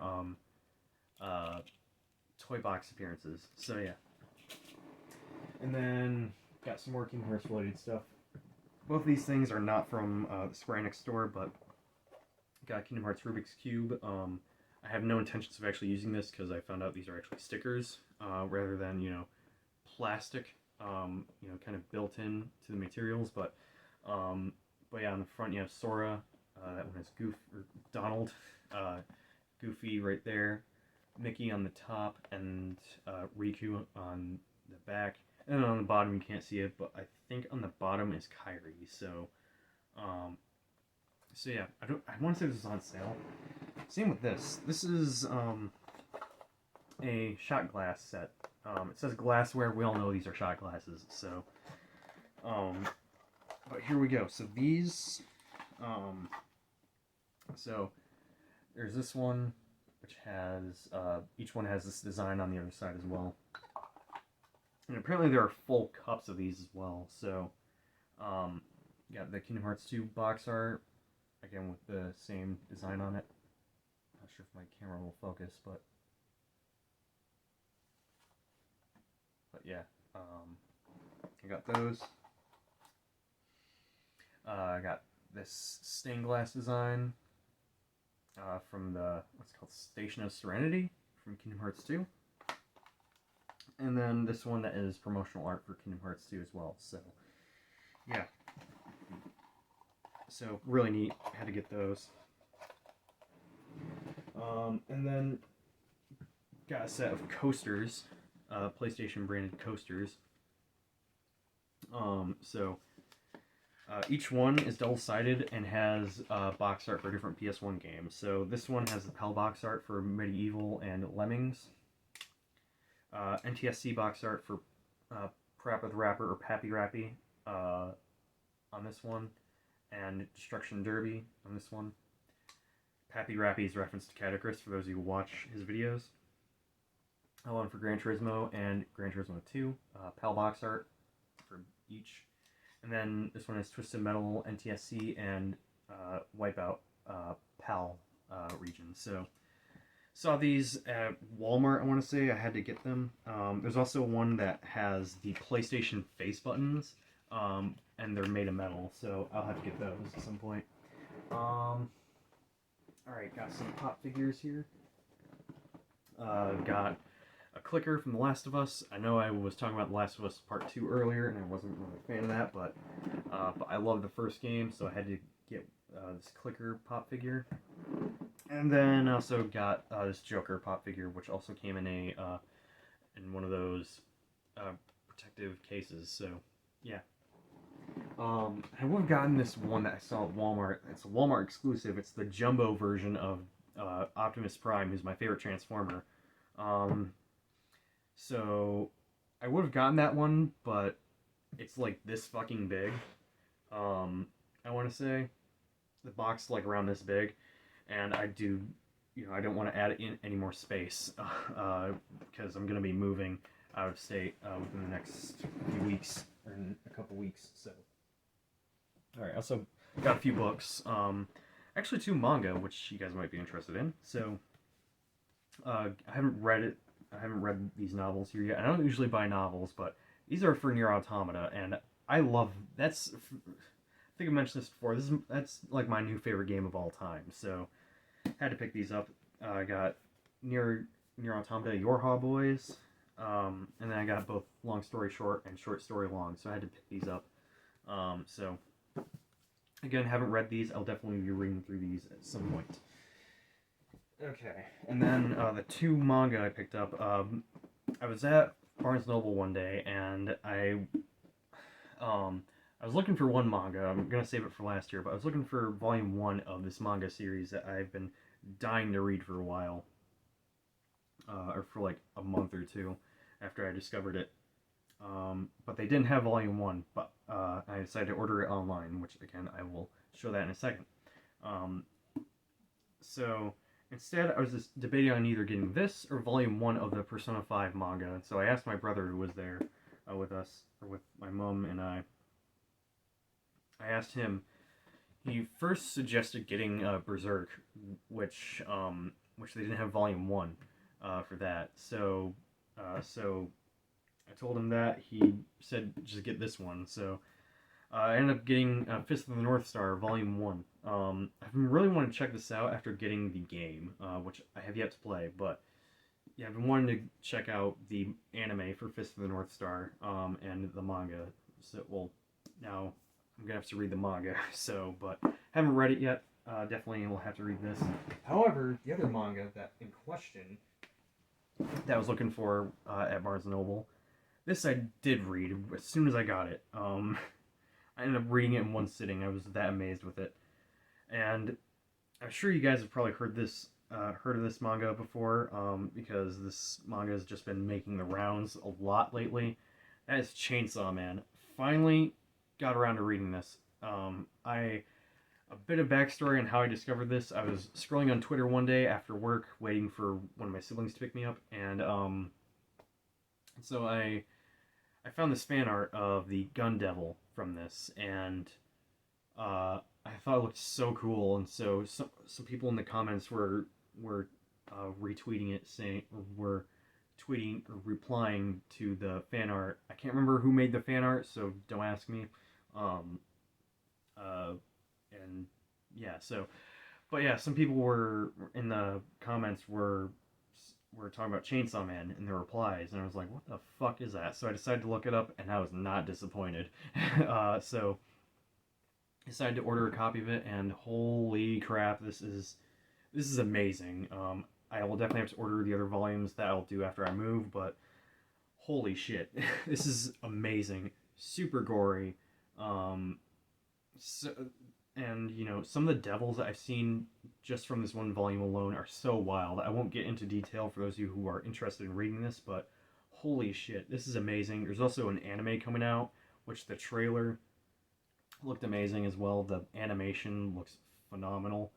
toy box appearances. So yeah. And then got some more Kingdom Hearts related stuff. Both of these things are not from the Square Enix store, but got Kingdom Hearts Rubik's Cube. I have no intentions of actually using this because I found out these are actually stickers rather than, you know, plastic. You know, kind of built in to the materials, but yeah, on the front you have Sora, that one has Donald, Goofy right there, Mickey on the top, and Riku on the back, and then on the bottom you can't see it, but I think on the bottom is Kairi, so, So yeah, I want to say this is on sale. Same with this. This is a shot glass set. It says glassware. We all know these are shot glasses. So, but here we go. So these, so there's this one, which has each one has this design on the other side as well. And apparently there are full cups of these as well. So, you got the Kingdom Hearts 2 box art, again with the same design on it. Not sure if my camera will focus, but yeah, I got those. I got this stained glass design from the, what's it called, Station of Serenity from Kingdom Hearts 2. And then this one that is promotional art for Kingdom Hearts 2 as well. So, yeah. So, really neat. Had to get those. And then got a set of coasters, PlayStation branded coasters. Each one is double-sided and has box art for different PS1 games. So this one has the PAL box art for Medieval and Lemmings. NTSC box art for Parappa the Rapper or Pappy Rappy on this one, and Destruction Derby on this one. Pappy Rappy is reference to Catacris for those of you who watch his videos. One for Gran Turismo and Gran Turismo 2, PAL box art for each. And then this one is Twisted Metal, NTSC, and Wipeout PAL region. So, saw these at Walmart, I want to say. I had to get them. There's also one that has the PlayStation face buttons, and they're made of metal, so I'll have to get those at some point. Alright, got some pop figures here. Got a clicker from The Last of Us. I know I was talking about The Last of Us Part 2 earlier, and I wasn't really a fan of that, but I love the first game, so I had to get this clicker pop figure. And then also got this Joker pop figure, which also came in in one of those protective cases. So, yeah. I would have gotten this one that I saw at Walmart. It's a Walmart exclusive. It's the jumbo version of Optimus Prime, who's my favorite Transformer. So I would have gotten that one, but it's like this fucking big. I want to say the box is like around this big, and I don't want to add in any more space because I'm gonna be moving out of state within the next few weeks, or in a couple weeks. So, all right. Also got a few books. Actually, 2 manga, which you guys might be interested in. So, I haven't read it. I haven't read these novels here yet. I don't usually buy novels, but these are for Nier Automata, and I love. I think I mentioned this before. That's like my new favorite game of all time. So, had to pick these up. I got Nier Automata, Yorha Boys, and then I got both long story short and short story long. So I had to pick these up. So, again, haven't read these. I'll definitely be reading through these at some point. Okay, and then the 2 manga I picked up. I was at Barnes & Noble one day, and I was looking for one manga. I'm gonna save it for last year, but I was looking for volume 1 of this manga series that I've been dying to read for a while, or for like a month or 2 after I discovered it. But they didn't have volume 1, but I decided to order it online, which again I will show that in a second. So instead, I was just debating on either getting this or volume 1 of the Persona 5 manga. So I asked my brother, who was there with us, or with my mom and I asked him. He first suggested getting Berserk, which they didn't have volume 1 for that. So I told him that. He said just get this one. So I ended up getting Fist of the North Star volume 1. I've been really wanting to check this out after getting the game, which I have yet to play. But yeah, I've been wanting to check out the anime for Fist of the North Star and the manga. So, well, now I'm gonna have to read the manga. So, but haven't read it yet. Definitely will have to read this. However, the other manga that in question that I was looking for at Barnes & Noble, this I did read as soon as I got it. I ended up reading it in one sitting. I was that amazed with it. And I'm sure you guys have probably heard of this manga before, because this manga has just been making the rounds a lot lately. That is Chainsaw Man. Finally got around to reading this. A bit of backstory on how I discovered this. I was scrolling on Twitter one day after work, waiting for one of my siblings to pick me up, and so I found this fan art of the Gun Devil from this, and I thought it looked so cool, and so some people in the comments were retweeting it, saying, or were tweeting or replying to the fan art. I can't remember who made the fan art, so don't ask me. And yeah, but yeah, some people were in the comments were talking about Chainsaw Man in their replies, and I was like, what the fuck is that? So I decided to look it up, and I was not disappointed. So I decided to order a copy of it, and holy crap, this is amazing. I will definitely have to order the other volumes. That I'll do after I move, but holy shit, this is amazing. Super gory. And you know, some of the devils that I've seen just from this one volume alone are so wild. I won't get into detail for those of you who are interested in reading this, but holy shit, this is amazing. There's also an anime coming out, which the trailer looked amazing as well. The animation looks phenomenal,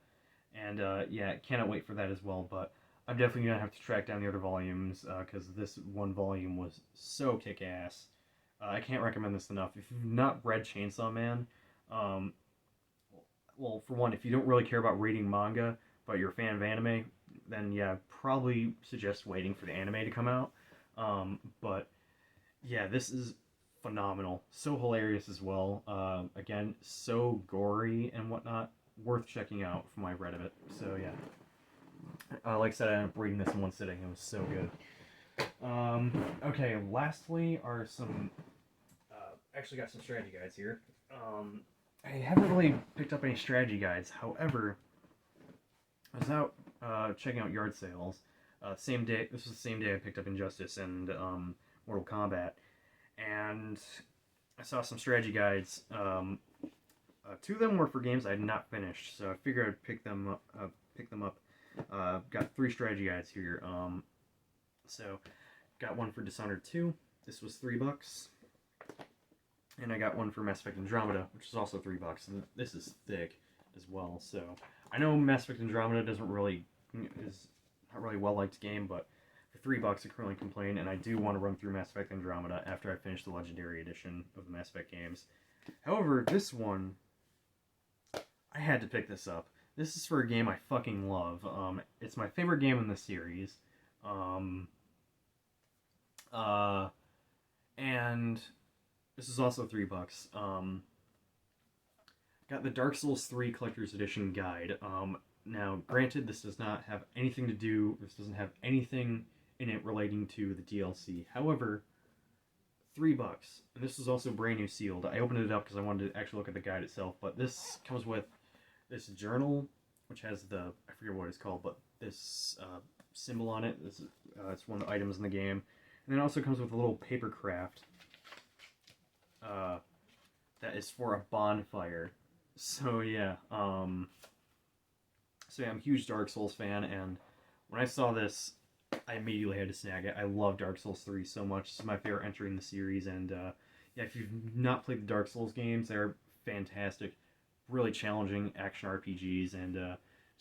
and yeah, cannot wait for that as well. But I'm definitely gonna have to track down the other volumes, because this one volume was so kick-ass. I can't recommend this enough. If you've not read Chainsaw Man, well, for one, if you don't really care about reading manga, but you're a fan of anime, then yeah, probably suggest waiting for the anime to come out. But yeah, this is phenomenal. So hilarious as well. Again, so gory and whatnot. Worth checking out from what I read of it. So yeah. Like I said, I ended up reading this in one sitting. It was so good. Okay, lastly are some... actually got some strategy guides here. I haven't really picked up any strategy guides. However, I was out checking out yard sales. Same day. This was the same day I picked up Injustice and Mortal Kombat, and I saw some strategy guides. Two of them were for games I had not finished, so I figured I'd pick them up. Got 3 strategy guides here. So got one for Dishonored 2. This was $3. And I got one for Mass Effect Andromeda, which is also $3, and this is thick as well. So I know Mass Effect Andromeda is not really well liked game, but for $3 I couldn't really complain. And I do want to run through Mass Effect Andromeda after I finish the Legendary Edition of the Mass Effect games. However, this one, I had to pick this up. This is for a game I fucking love. It's my favorite game in the series. And this is also $3. Got the Dark Souls 3 Collector's Edition guide. Now, granted, this doesn't have anything in it relating to the DLC. However, $3. And this is also brand new sealed. I opened it up because I wanted to actually look at the guide itself, but this comes with this journal, which has I forget what it's called, but this symbol on it. It's one of the items in the game. And then it also comes with a little paper craft that is for a bonfire. So yeah, I'm a huge Dark Souls fan, and when I saw this, I immediately had to snag it. I love Dark Souls 3 so much. This is my favorite entry in the series, and yeah, if you've not played the Dark Souls games, they're fantastic, really challenging action RPGs, and to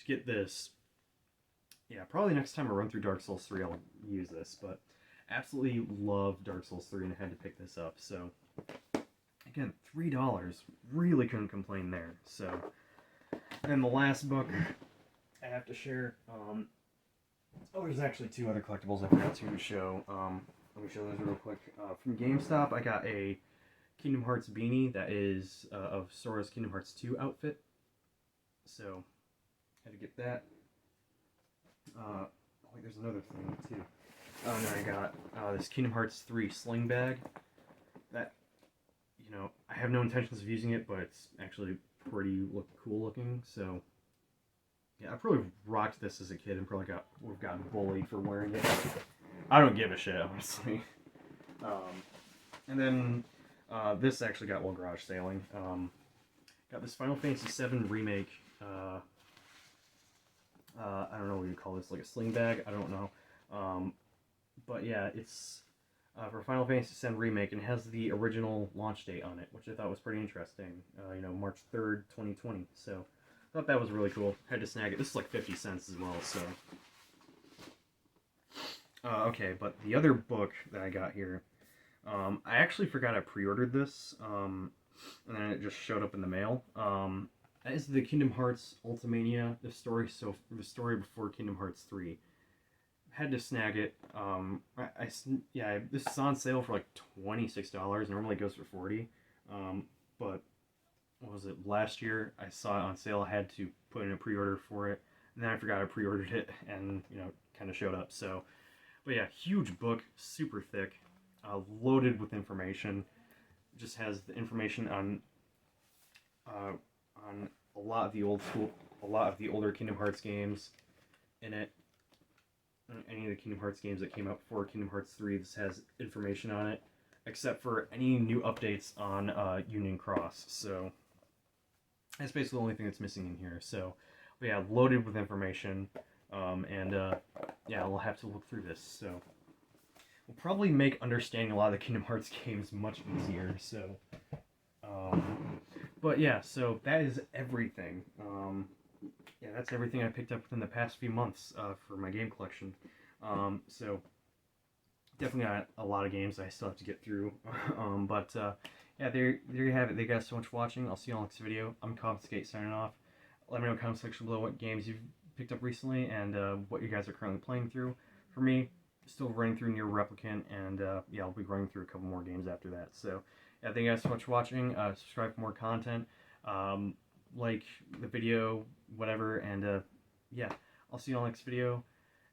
get this, yeah, probably next time I run through Dark Souls 3, I'll use this, but absolutely love Dark Souls 3, and I had to pick this up, so... Again, $3. Really couldn't complain there. So, and the last book I have to share. There's actually 2 other collectibles I forgot to show. Let me show those real quick. From GameStop, I got a Kingdom Hearts beanie that is of Sora's Kingdom Hearts 2 outfit. So, had to get that. Wait, there's another thing too. And then I got this Kingdom Hearts 3 sling bag. That, you know, I have no intentions of using it, but it's actually pretty cool looking, so yeah, I probably rocked this as a kid and probably would have gotten bullied for wearing it. I don't give a shit, honestly. And then This actually got while garage sailing. Got this Final Fantasy VII remake. I don't know what you call this, like a sling bag. I don't know. But yeah, it's for Final Fantasy VII remake, and has the original launch date on it, which I thought was pretty interesting. March 3rd, 2020. So I thought that was really cool. Had to snag it. This is like 50 cents as well. So okay, but the other book that I got here, I actually forgot I pre-ordered this, and then it just showed up in the mail. That is the Kingdom Hearts Ultimania, the story before Kingdom Hearts 3. Had to snag it. This is on sale for like $26. Normally it goes for $40. But what was it? Last year I saw it on sale. I had to put in a pre-order for it, and then I forgot I pre-ordered it, and kind of showed up. So, but yeah, huge book, super thick, loaded with information. Just has the information on a lot of the older Kingdom Hearts games in it. Any of the Kingdom Hearts games that came out before Kingdom Hearts 3, this has information on it, except for any new updates on Union Cross. So that's basically the only thing that's missing in here. So, but yeah, loaded with information, yeah, we'll have to look through this. So we'll probably make understanding a lot of the Kingdom Hearts games much easier. So, but yeah, so that is everything. Yeah, that's everything I picked up within the past few months for my game collection. So definitely got a lot of games I still have to get through. Yeah, there you have it. Thank you guys so much for watching. I'll see you on the next video. I'm CoffinSkate signing off. Let me know in the comment section below what games you've picked up recently and what you guys are currently playing through. For me, still running through Nier Replicant, and yeah, I'll be running through a couple more games after that. So yeah, thank you guys so much for watching. Subscribe for more content. Like the video, whatever, and yeah, I'll see you on the next video,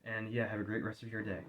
and yeah, have a great rest of your day.